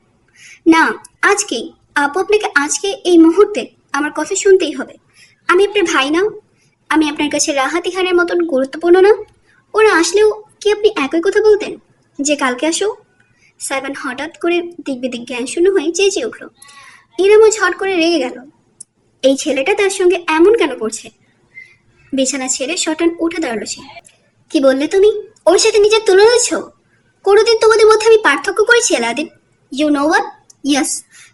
না, আজকেই। আপু আপনাকে আজকে এই মুহূর্তে আমার কথা শুনতেই হবে। আমি আপনার ভাই না? আমি আপনার কাছে রাহাত ইহানের মতন গুরুত্বপূর্ণ না? ওরা আসলেও কি আপনি একই কথা বলতেন যে কালকে আসো? সাইবান হঠাৎ করে দিগ্বিদিক জ্ঞান শূন্য হয়ে চেঁচিয়ে উঠল। ইরামও ঝট করে রেগে গেল। এই ছেলেটা তার সঙ্গে এমন কেন করছে? বিছানা ছেড়ে শটান উঠে দাঁড়ালো সে। কি বললে তুমি? ওর সাথে নিজের তুলনা দিচ্ছ? কোনোদিন তোমাদের মধ্যে আমি পার্থক্য করেছি Aladdin? You know what? Yes,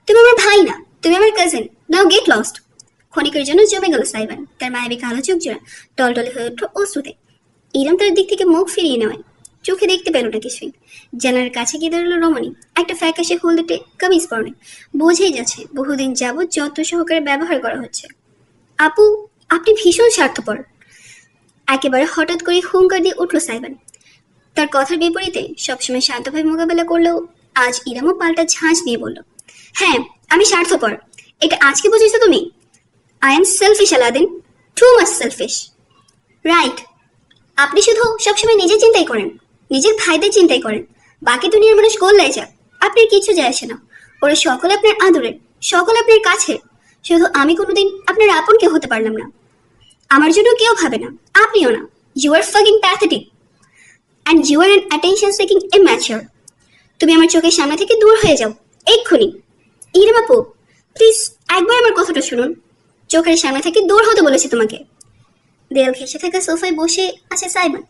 তুমি আমার ভাই না, তুমি আমার কাজিন। নাও গেট লস্ট। ক্ষণিকের জন্য জমে গেল সাইবান। তার মায়াবী কালো চোখ জোড়া টলটলে হয়ে উঠল অশ্রুতে। ইরাম তার দিক থেকে মুখ ফিরিয়ে নেওয়ায় চোখে দেখতে পেল না কিছুই। জানালার কাছে গিয়ে দাঁড়ালো রমণী, একটা ফ্যাকাশে হলদেটে কামিজ পরনে। বোঝাই যাচ্ছে বহুদিন যাবৎ যত্ন সহকারে ব্যবহার করা হচ্ছে। আপু, আপনি ভীষণ স্বার্থপর। একেবারে হঠাৎ করে হুঙ্কার দিয়ে উঠল সাইবান। তার কথার বিপরীতে সবসময় শান্তভাবে মোকাবেলা করলেও আজ ইরামও পাল্টা ঝাঁঝ নিয়ে বলল, হ্যাঁ আমি স্বার্থপর। এটা আজকে বুঝেছো তুমি? I am selfish Aladdin, too much selfish. Right, আপনি শুধু সবসময় নিজের চিন্তাই করেন, নিজের ভাইদের চিন্তাই করেন। বাকি দুনিয়ার মানুষ গোল্লায় যাক, আপনার কিছু যায় আসে না। ওরা সকলে আপনার আদরের, সকলে আপনার কাছের। শুধু আমি কোনোদিন আপনার আপন কেউ হতে পারলাম না। আমার জন্য কেউ ভাবে না, আপনিও না। You are fucking pathetic and you are an attention seeking immature. তুমি আমার চোখের সামনে থেকে দূর হয়ে যাও এক্ষুনি। ইরাম আপু, প্লিজ একবার আমার কথাটা শুনুন। চোখের সামনে থেকে দূর হতে বলেছি তোমাকে। দেয়াল ঘেঁষে থাকা সোফায় বসে আছে সাইবান।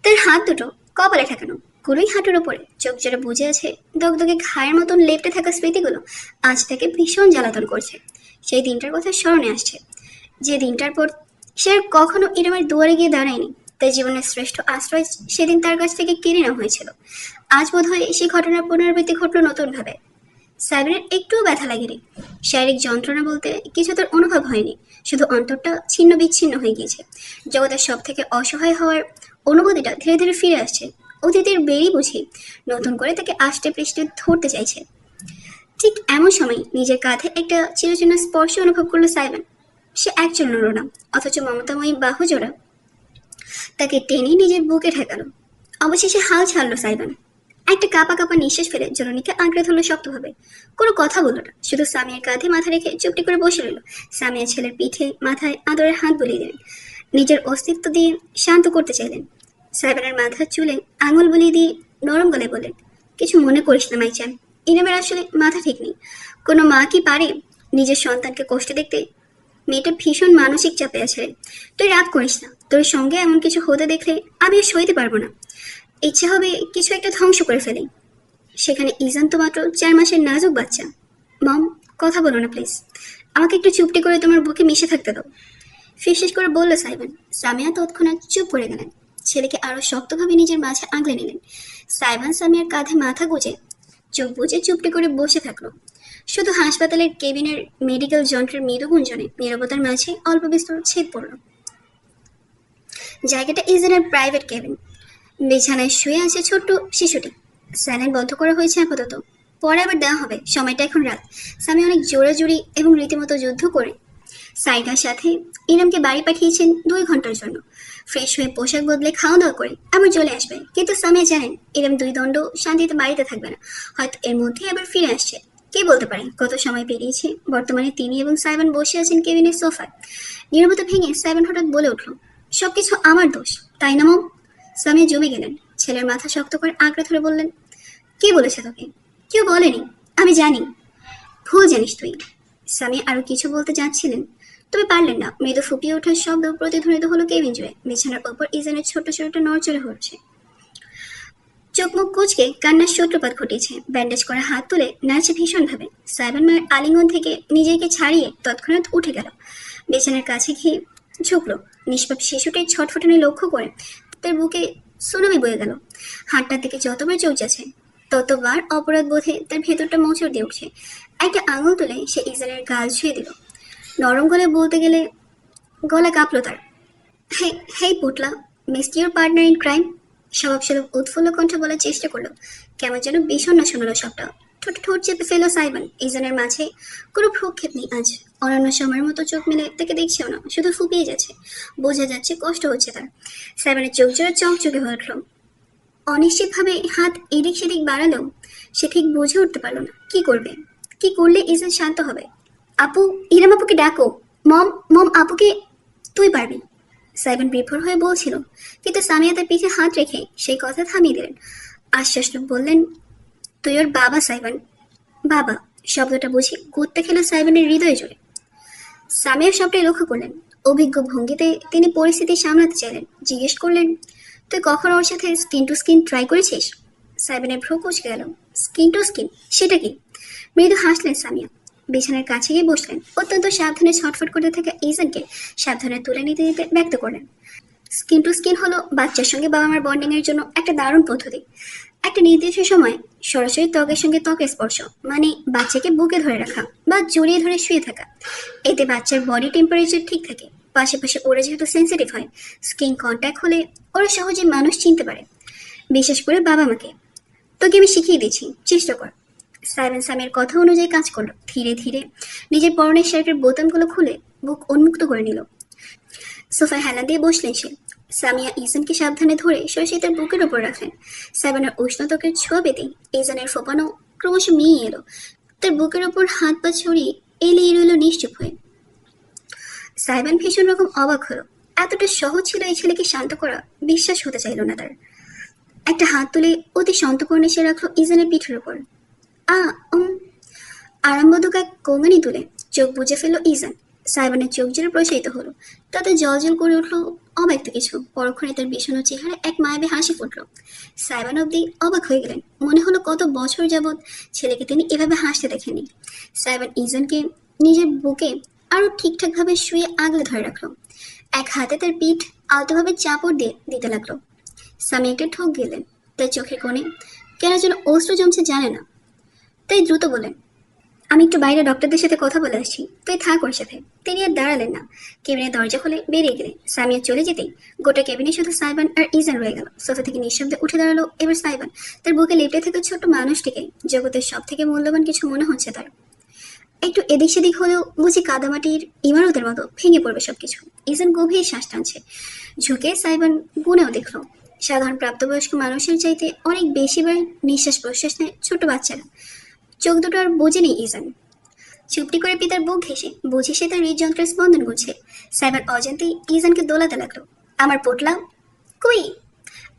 তার হাত দুটো কপালে ঠেকানো, কুড়োই হাঁটুর ওপরে চোখ জোরে বুঝে আছে। দগদগে ঘায়ের মতন লেপটে থাকা স্মৃতিগুলো আজ তাকে ভীষণ জ্বালাতন করছে। সেই দিনটার কথা স্মরণে আসছে, যে দিনটার পর সে আর কখনো ইরামের দুয়ারে গিয়ে দাঁড়ায়নি। তার জীবনের শ্রেষ্ঠ আশ্রয় সেদিন তার কাছ থেকে কেড়ে নেওয়া হয়েছিল। আজ বোধহয় সেই ঘটনার পুনরাবৃত্তি ঘটল নতুনভাবে। সাইবানের একটুও ব্যথা লাগেনি। শারীরিক যন্ত্রণা বলতে কিছু তার অনুভব হয়নি, শুধু অন্তরটা ছিন্ন বিচ্ছিন্ন হয়ে গিয়েছে। জগতের সব থেকে অসহায় হওয়ার অনুভূতিটা ধীরে ধীরে ফিরে আসছে। অতীতের বেরি বুঝি নতুন করে তাকে আষ্টে পৃষ্ঠে ধরতে চাইছে। ঠিক এমন সময় নিজের কাঁধে একটা চিরচেনা স্পর্শ অনুভব করলো সাইবান। সে একজন নড়ল না, অথচ মমতাময়ী বাহু জোড়া তাকে টেনে নিজের বুকে ঠেকালো। অবশেষে হাল ছাড়লো সাইবান। একটা কাপা কাপা নিঃশ্বাস ফেলে জননীকে আঁকড়ে ধরলো শক্তভাবে। কোনো কথা বলল না, শুধু সামিয়ার কাঁধে মাথা রেখে চুপটি করে বসে রইল। সামিয়া ছেলের পিঠে মাথায় আদরের হাত বুলিয়ে দিলেন, নিজের অস্তিত্ব দিয়ে শান্ত করতে চাইলেন। সাইবানের মাথার চুলে আঙুল বুলিয়ে দিয়ে নরম গলায় বললেন, কিছু মনে করিস না মাইচান, ইনামের আসলে মাথা ঠিক নেই। কোনো মা কি পারে নিজের সন্তানকে কষ্ট দেখতে? মেয়েটা ভীষণ মানসিক চাপে আছে। তুই রাগ করিস না, তোর সঙ্গে এমন কিছু হতে দেখলে আমি আর সইতে পারবো না। ইচ্ছে হবে কিছু একটা ধ্বংস করে ফেলি। সেখানে ইজান তো মাত্র 4 মাসের নাজুক বাচ্চা। মম, কথা বলো না প্লিজ, আমাকে একটু চুপটি করে তোমার বুকে মিশে থাকতে দাও। ফিসফিস করে বলল সাইবান। সামিয়া তৎক্ষণাৎ চুপ করে গেলেন। ছেলেকে আরো শক্তভাবে নিজের মাঝে আগলে নিলেন। সাইবান সামিয়ার কাঁধে মাথা গুজে চোখ বুজে চুপটি করে বসে থাকলো। শুধু হাসপাতালের কেবিনের মেডিকেল যন্ত্রের মৃদু গুঞ্জনে নীরবতার মাঝে অল্প বিস্তর ছেদ পড়ল। জায়গাটা ইজানের প্রাইভেট কেবিন। বিছানায় শুয়ে আছে ছোট্ট শিশুটি। স্যালাইন বন্ধ করা হয়েছে আপাতত, পরে আবার দেওয়া হবে। সময়টা এখন রাত। স্বামী অনেক জোরাজুরি এবং রীতিমতো যুদ্ধ করে সাইগার সাথে ইরামকে বাড়ি পাঠিয়েছেন 2 ঘন্টার জন্য। ফ্রেশ হয়ে পোশাক বদলে খাওয়া দাওয়া করে আবার চলে আসবে। কিন্তু স্বামী জানেন ইরাম 2 দণ্ড শান্তিতে বাড়িতে থাকবে না, হয়তো এর মধ্যেই আবার ফিরে আসছে। কে বলতে পারে কত সময় পেরিয়েছে। বর্তমানে তিনি এবং সাইবান বসে আছেন কেবিনের সোফায়। নীরবতা ভেঙে সাইবান হঠাৎ বলে উঠল, সবকিছু আমার দোষ, তাই না মম? স্বামী জমে গেলেন। ছেলের মাথা শক্ত করে আঁকড়ে ধরে বললেন, কে বলেছে তোকে? কেউ বলেনি, আমি জানি। ভুল জানিস তুই। স্বামী আরো কিছু বলতে যাচ্ছিলেন, তবে পারলেন না। মৃদু ফুপিয়ে ওঠার শব্দ প্রতিধ্বনিত হলো কেবিন জুড়ে। বিছানার ওপর ইজানের ছোট্ট শরীরটা নড়চড়ে হচ্ছে। চোখ মুখ কুচকে কান্নার সূত্রপাত ঘটিয়েছে। ব্যান্ডেজ করা হাত তুলে নাচে ভীষণভাবে। সাইবান মায়ের আলিঙ্গন থেকে নিজেকে ছাড়িয়ে তৎক্ষণাৎ উঠে গেল। বিছানার কাছে গিয়ে ঝুঁকলো। নিষ্পাপ শিশুটির ছটফটানি লক্ষ্য করে তার বুকে সুনামি বয়ে গেল। হাতটার দিকে যতবার চৌচাছে ততবার অপরাধ বোধে তার ভেতরটা মোচড় দিয়ে উঠছে। একটা আঙুল তুলে সে ইজানের গাল ছুঁয়ে দিল। নরম গলায় বলতে গেলে গলা কাঁপলো তার। হেই পুটলা, missed your partner in crime. স্বভাবস্বরূপ উৎফুল্ল কণ্ঠে বলার চেষ্টা করলো। কেমন যেন বিষণ্ণ শোনালো সবটা। ঠোঁট চেপে ফেলো সাইবান। ইজানের মাঝে কোনো ভ্রুক্ষেপ নেই আজ। অন্যান্য সময়ের মতো চোখ মেলে তাকে দেখছেও না, শুধু ফুপিয়ে যাচ্ছে। বোঝা যাচ্ছে কষ্ট হচ্ছে তার। সাইবানের চোখ জোড়া চকচকে হয়ে উঠল। অনিশ্চিতভাবে হাত এদিক সেদিক বাড়ালেও সে ঠিক বুঝে উঠতে পারল না কি করবে। কি করলে ইজন শান্ত হবে? আপু, ইরাম আপুকে ডাকো। মম মম আপুকে। তুই পারবি, সাইবান বিভোর হয়ে বলছিল, কিন্তু সামিয়া তার পিঠে হাত রেখে সেই কথা থামিয়ে দিলেন। আশ্বাস বললেন, তুই ওর বাবা সাইবান। বাবা শব্দটা বুঝি কুত্তে খেল সাইবানের হৃদয়ে জুড়ে। সামিয়া সবটাই লক্ষ্য করলেন। অভিজ্ঞ ভঙ্গিতে তিনি পরিস্থিতি সামলাতে চাইলেন। জিজ্ঞেস করলেন, তুই কখনো ওর সাথে স্কিন টু স্কিন ট্রাই করেছিস? সাইবানের ভ্রু কুচকে গেল। Skin to skin? সেটা কি? মৃদু হাসলেন সামিয়া। বিছানার কাছে গিয়ে বসলেন। অত্যন্ত সাবধানে ছটফট করতে থাকা ইজনকে সাবধানে তুলে নিতে নিতে ব্যক্ত করলেন, স্কিন টু স্কিন হলো বাচ্চার সঙ্গে বাবা মার বন্ডিং এর জন্য একটা দারুণ পদ্ধতি। একটা নির্দিষ্ট সময় সরাসরি ত্বকের সঙ্গে ত্বকের স্পর্শ, মানে বাচ্চাকে বুকে ধরে রাখা বা জড়িয়ে ধরে শুয়ে থাকা। এতে বাচ্চার বডি টেম্পারেচার ঠিক থাকে। পাশাপাশি ওরা যেহেতু সেন্সিটিভ হয়, স্কিন কন্ট্যাক্ট হলে ওরা সহজে মানুষ চিনতে পারে, বিশেষ করে বাবা মাকে। তোকে আমি শিখিয়ে দিচ্ছি, চেষ্টা কর। সাইমন সামির কথা অনুযায়ী কাজ করলো। ধীরে ধীরে নিজের পরনের শার্টের বোতামগুলো খুলে বুক উন্মুক্ত করে নিল। সোফায় হেলান দিয়ে বসলেন সে। সামিয়া ইজনকে সাবধানে ধরে সরাসরি তার বুকের ওপর রাখলেন। সাইবানের উষ্ণ ত্বকের ছোঁয়া পেতেই ইজনের ফোপানো ক্রমশ মিয়ে এলো। তার বুকের ওপর হাত পা ছড়িয়ে এলিয়ে রইল নিশ্চুপ হয়ে। সাইবান ভীষণ রকম অবাক হলো। এতটা সহজ ছিল এই ছেলেকে শান্ত করা, বিশ্বাস হতে চাইল না তার। একটা হাত তুলে অতি সন্তর্পণে সে রাখলো ইজনের পিঠের ওপর। আ আরামবোধক এক কোঙানি তুলে চোখ বুজে ফেলল ইজান। সাইবানের চোখ জোরে প্রসারিত হলো। তাতে জল করে উঠল অব্যক্ত কিছু। পরক্ষণে তার বিষণ্ণ চেহারা এক মায়াবী হাসি ফুটল। সাইবান অব্দি অবাক হয়ে গেলেন। মনে হলো কত বছর যাবৎ ছেলেকে তিনি এভাবে হাসতে দেখেনি। সাইবান ইজানকে নিজের বুকে আরো ঠিকঠাকভাবে শুয়ে আগলে ধরে রাখলো। এক হাতে তার পিঠ আলতোভাবে চাপড় দিয়ে দিতে লাগলো। স্বামী একটা ঠোক গেলেন। তার চোখের কোণে কেন যেন অশ্রু জমছে জানে না। তাই দ্রুত বলেন, আমি একটু বাইরে ডক্টরদের সাথে কথা বলে আসছি, তুই থাক ওর সাথে। তিনি আর দাঁড়ালেন না। কেবিনের দরজা খুলে বেরিয়ে গেলেন। সামিয়া চলে যেতেই গোটা কেবিনে শুধু সাইবান আর ইজান রয়ে গেল। সোফা থেকে নিঃশব্দে উঠে দাঁড়ালো এবার সাইবান। তার বুকে লেপটে থাকা ছোট্ট মানুষটিকে জগতের সব থেকে মূল্যবান কিছু মনে হচ্ছে তার। একটু এদিক সেদিক হলেও বুঝি কাদামাটির ইমারতের মতো ভেঙে পড়বে সবকিছু। ইজান গভীর শ্বাস টানছে। ঝুঁকে সাইবান গুনেও দেখলো, সাধারণ প্রাপ্তবয়স্ক মানুষের চাইতে অনেক বেশিবার নিঃশ্বাস প্রশ্বাস নেয় ছোট বাচ্চারা। চোখ দুটো আর বোঝে নেই ইজান। চুপটি করে পিতার বুক ঘেঁষে বুঝি সে তার হৃদযন্ত্রের স্পন্দন করছে। সাইবার অজান্তেই ইজানকে দোলাতে লাগলো। আমার পোটলা কই?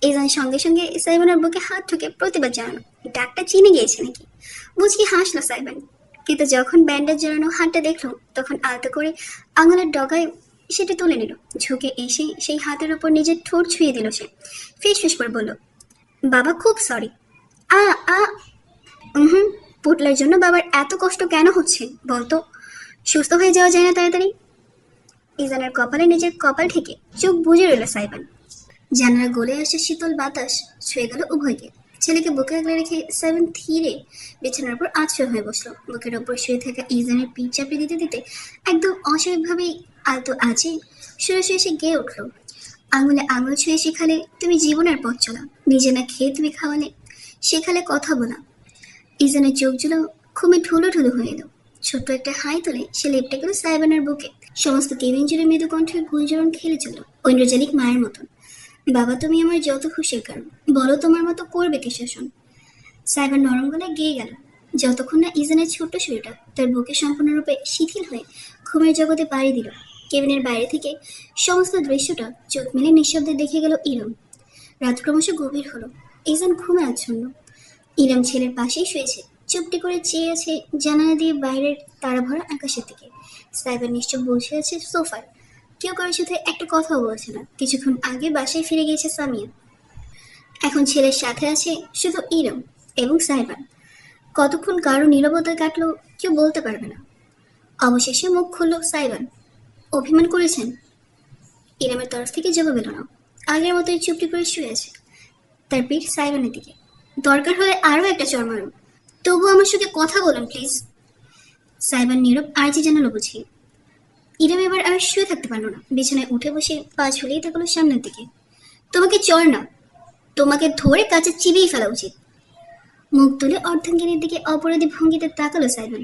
ইজান সঙ্গে সঙ্গে সাইবানের বুকে হাত ঠুকে প্রতিবাদ জানানো, ডাকটা চিনে গিয়েছে নাকি। মুচকি হাসলো সাইবান, কিন্তু যখন ব্যান্ডেজ জড়ানো হাতটা দেখলো তখন আলতো করে আঙুলের ডগায় সেটা তুলে নিল। ঝুঁকে এসে সেই হাতের ওপর নিজের ঠোঁট ছুঁয়ে দিল সে। ফিস ফিস করে বলল, বাবা খুব সরি। আ আ হুম, পুটলার জন্য বাবার এত কষ্ট কেন হচ্ছে বলতো? সুস্থ হয়ে যাওয়া যায় না তাড়াতাড়ি? ইজানের কপালে নিজের কপাল থেকে চোখ বুজে রইল সাইবান। জানালা গলে আসে শীতল বাতাস ছুঁয়ে গেল উভয়কে। ছেলেকে বুকে আগলে রেখে সাইবান ধীরে বিছানার উপর আছড়ে হয়ে বসলো। বুকের ওপর শুয়ে থাকা ইজানের পিঠ চাপড়ে দিতে দিতে একদম অস্বাভাবিকভাবেই আলতো আছে সরাসরি এসে গেয়ে উঠল। আঙুলে আঙুল ছুঁয়ে শেখালে তুমি জীবনের পথ চলা, নিজে না খেয়ে তুমি খাওয়ালে, শেখালে কথা বলা। ইজানের চোখগুলো খুবই ঠুলো ঠুলো হয়ে এলো। ছোট্ট একটা হাই তুলে সে লেপটে গেল সাইবানের বুকে। সমস্ত কেবিন জুড়ে মৃদু কণ্ঠের গুঞ্জরণ খেলে চলল ঐন্দ্রজালিক মায়ের মতন। বাবা তুমি আমার যত খুশির কারণ, বলো তোমার মতো করবে কি শাসন। সাইবার নরম গলায় গেয়ে গেল, যতক্ষণ না ইজানের ছোট্ট শরীরটা তার বুকে সম্পূর্ণরূপে শিথিল হয়ে ঘুমের জগতে পাড়ি দিল। কেবিনের বাইরে থেকে সমস্ত দৃশ্যটা চোখ মেলে নিঃশব্দে দেখে গেল ইরম। রাত ক্রমশ গভীর হলো। ইজান ঘুমে আচ্ছন্ন। ইরম ছেলের পাশেই শুয়েছে, চুপটি করে চেয়ে আছে জানালা দিয়ে বাইরের তারা ভরা আকাশের দিকে। সাইবার নিশ্চয় বসে আছে সোফায়, কেউ কারোর সাথে একটা কথাও বলছে না। কিছুক্ষণ আগে বাসায় ফিরে গিয়েছে সামিয়া। এখন ছেলের সাথে আছে শুধু ইরম এবং সাইবার। কতক্ষণ কারো নীরবতায় কাটলো কেউ বলতে পারবে না। অবশেষে মুখ খুলল সাইবার। অভিমান করেছেন? ইরমের তরফ থেকে জবাব এলো না। আগের মতোই চুপটি করে শুয়ে আছে, তার পিঠ সাইবানের দিকে। দরকার হলে আরও একটা চড় মারুন, তবু আমার সঙ্গে কথা বলুন প্লিজ। সাইবার নীরব আর্জি জানালো বুঝি। ইরম এবার আর শুয়ে থাকতে পারলো না। বিছানায় উঠে বসে পা ঝুলিয়ে থাকলো সামনের দিকে। তোমাকে চড় না, তোমাকে ধরে কাছে চিবিয়ে ফেলা উচিত। মুখ তুলে অর্ধাঙ্গিনীর দিকে অপরাধী ভঙ্গিতে তাকালো সাইবান।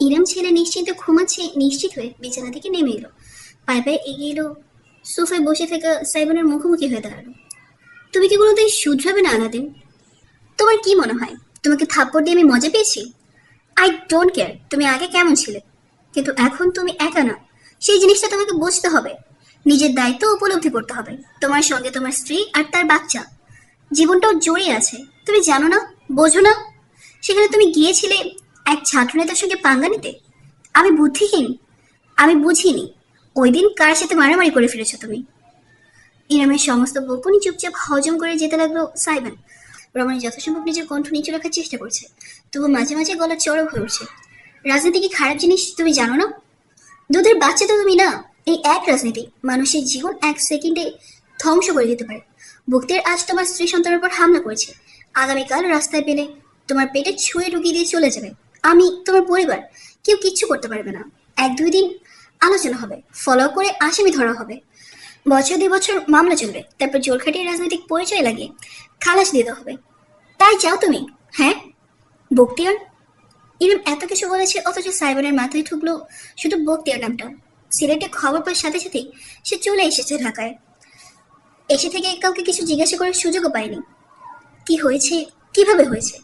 ইরাম ছেলে নিশ্চিন্ত ঘুমাচ্ছে নিশ্চিত হয়ে বিছানা থেকে নেমে এলো, পায়ে পায়ে এগিয়ে এলো, সোফায় বসে থাকা সাইমনের মুখোমুখি হয়ে দাঁড়ালো। তুমি কি কোনোদিন শুধরাবে না আলাদিন? তোমার কি মনে হয় তোমাকে থাপ্পড় দিয়ে আমি মজা পেয়েছি? আই ডোন্ট কেয়ার তুমি আগে কেমন ছিলে, কিন্তু এখন তুমি একা না। সেই জিনিসটা তোমাকে বুঝতে হবে, নিজের দায়িত্ব উপলব্ধি করতে হবে। তোমার সঙ্গে তোমার স্ত্রী আর তার বাচ্চা জীবনটাও জড়িয়ে আছে, তুমি জানো না, বোঝো না? সেখানে তুমি গিয়েছিলে এক ছাত্রনেতার সঙ্গে পাঙ্গা নিতে। আমি বুদ্ধিহীন? আমি বুঝিনি ওই দিন কার সাথে মারামারি করে ফিরেছো তুমি। ইরামের সমস্ত বকুনি চুপচাপ হজম করে যেতে লাগলো সাইমন। রমণী যথাসম্ভব নিজের কণ্ঠ নিচু রাখার চেষ্টা করছে, তবু মাঝে মাঝে গলা চড়ক হয়ে উঠছে। রাজনীতি কি খারাপ জিনিস তুমি জানো না? দুধের বাচ্চা তো তুমি না। এই এক রাজনীতি মানুষের জীবন এক সেকেন্ডে ধ্বংস করে দিতে পারে। ভক্তির আজ তোমার স্ত্রী সন্তানের উপর হামলা করেছে, আগামীকাল রাস্তায় পেলে তোমার পেটে ছুঁয়ে ঢুকিয়ে দিয়ে চলে যাবে। আমি, তোমার পরিবার, কেউ কিচ্ছু করতে পারবে না। 1-2 দিন আলোচনা হবে, ফলো করে আসামি ধরা হবে, বছর 2 বছর মামলা চলবে, তারপর জোর খাটিয়ে রাজনৈতিক পরিচয় লাগিয়ে খালাস দিতে হবে। তাই চাও তুমি? হ্যাঁ বক্তিয়ার? ইরম এত কিছু বলেছে, অথচ সাইমনের মাথায় ঢুকলো শুধু বক্তিয়ার নামটা। সিলেটে খবর পাওয়ার সাথে সাথেই সে চলে এসেছে ঢাকায়। এসে থেকে কাউকে কিছু জিজ্ঞাসা করার সুযোগও পায়নি। কি হয়েছে, কিভাবে হয়েছে?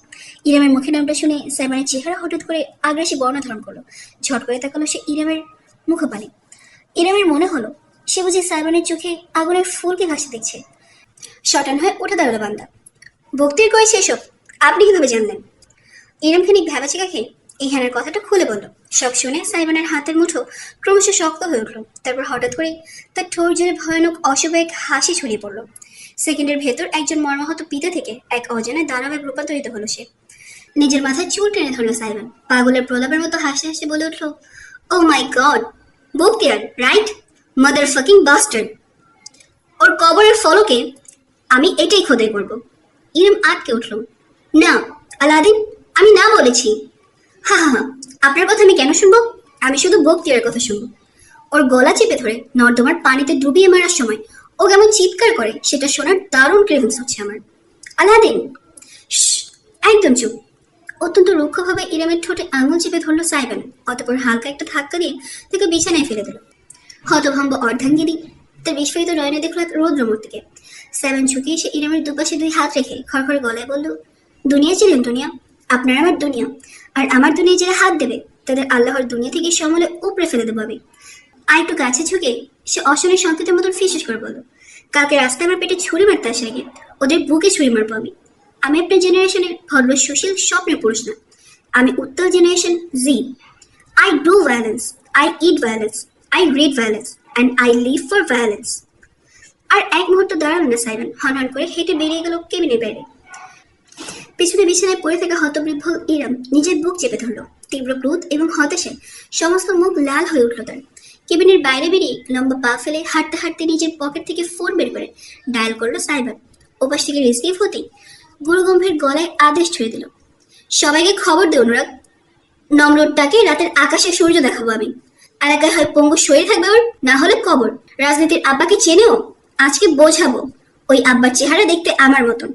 ইরামের মুখে নামটা শুনে সাইমনের চেহারা হঠাৎ করে আগ্রাসী বর্ণ ধারণ করলো। ঝট করে তাকালো সে ইরামের মুখপানে। ইরামের মনে হলো সে বুঝি সাইমনের চোখে আগুনের ফুলকে ভাসতে দেখছে। শটান হয়ে উঠে দাঁড়ালো বান্দা। বক্তির কয়েছে এসব, আপনি কিভাবে জানলেন? ইরাম খানিক ভ্যাবাচিকা খেয়ে এই হ্যানের কথাটা খুলে বলল। সব শুনে সাইমনের হাতের মুঠো ক্রমশ শক্ত হয়ে উঠল। তারপর হঠাৎ করে তার ঠোঁট জুড়ে ভয়ানক অশুভ এক হাসি ছড়িয়ে পড়ল। সেকেন্ডের ভেতর একজন মর্মাহত পিতা থেকে এক অজানা দানবে রূপান্তরিত হলো সে। নিজের মাথায় চুল টেনে ধরল সাইমন, পাগলের প্রলাপের মতো হাসতে হাসতে বলে উঠল, oh my god, Bakhtiyar right, mother fucking bastard. ওর কবরের ফলকে আমি এটাই খোদাই করব। ইরাম আটকে উঠল। না আলাদিন, আমি না বলেছি। হা হা হা, আপনার কথা আমি কেন শুনবো? আমি শুধু বক্তিয়ারের কথা শুনবো। ওর গলা চেপে ধরে নর্দমার পানিতে ডুবিয়ে মারার সময় ও কেমন চিৎকার করে সেটা শোনার দারুণ ক্রেভিংস হচ্ছে আমার। আলাদিন একদম চুপ। অত্যন্ত রুক্ষভাবে ইরামের ঠোঁটে আঙুল চেপে ধরলো সাইমন, অতঃপর হালকা একটা ধাক্কা দিয়ে তাকে বিছানায় ফেলে দিল। হতভম্ব অর্ধাঙ্গিনী তার বিস্ফোরিত নয়নে দেখল এক রৌদ্রমূর্তিকে। সাইমন ঝুঁকে এসে ইরামের দুপাশে 2 হাত রেখে খড়খড়ে গলায় বলল, দুনিয়া ছিলেন দুনিয়া, আপনার আমার দুনিয়া, আর আমার দুনিয়ায় যারা হাত দেবে তাদের আল্লাহর দুনিয়া থেকে সমলে উপড়ে ফেলে দেবো আমি। আর একটু কাছে ঝুঁকে সে অশনের সংকেতের মতন ফিসফিস করে বলল, কালকে রাস্তায় আমার পেটে ছুরি মারতে আসে আগে ওদের বুকে ছুরি মারবো আমি। আমি আপনার জেনারেশনের ভদ্র সুশীল স্বপ্নের পুরুষ না, আমি উত্তর generation Z. I do violence, I eat violence, I read violence and I live for violence. আর এক মুহূর্ত দাঁড়ালো না সাইমন, হনহন করে হেঁটে বেরিয়ে গেল কেবিনের বাইরে। পিছনে বিছানায় পড়ে থাকা হতবৃদ্ধ ইরাম নিজের বুক চেপে ধরল। তীব্র ক্রোধ এবং হতাশায় সমস্ত মুখ লাল হয়ে উঠল তার। কেবিনের বাইরে বেরিয়ে লম্বা পা ফেলে হাঁটতে হাঁটতে নিজের পকেট থেকে ফোন বের করে ডায়াল করলো সাইবার। ওপাশ থেকে রিসিভ হতেই গুরুগম্ভীর গলায় আদেশ ছুঁয়ে দিল, সবাইকে খবর দে অনুরাগ, নম্রটাকে রাতের আকাশে সূর্য দেখাবো আমি। এলাকায় হয় পঙ্গু শরীর থাকবে ওর, না হলে কবর। রাজনীতির আব্বাকে চেনেও, আজকে বোঝাবো ওই আব্বার চেহারা দেখতে আমার মতন।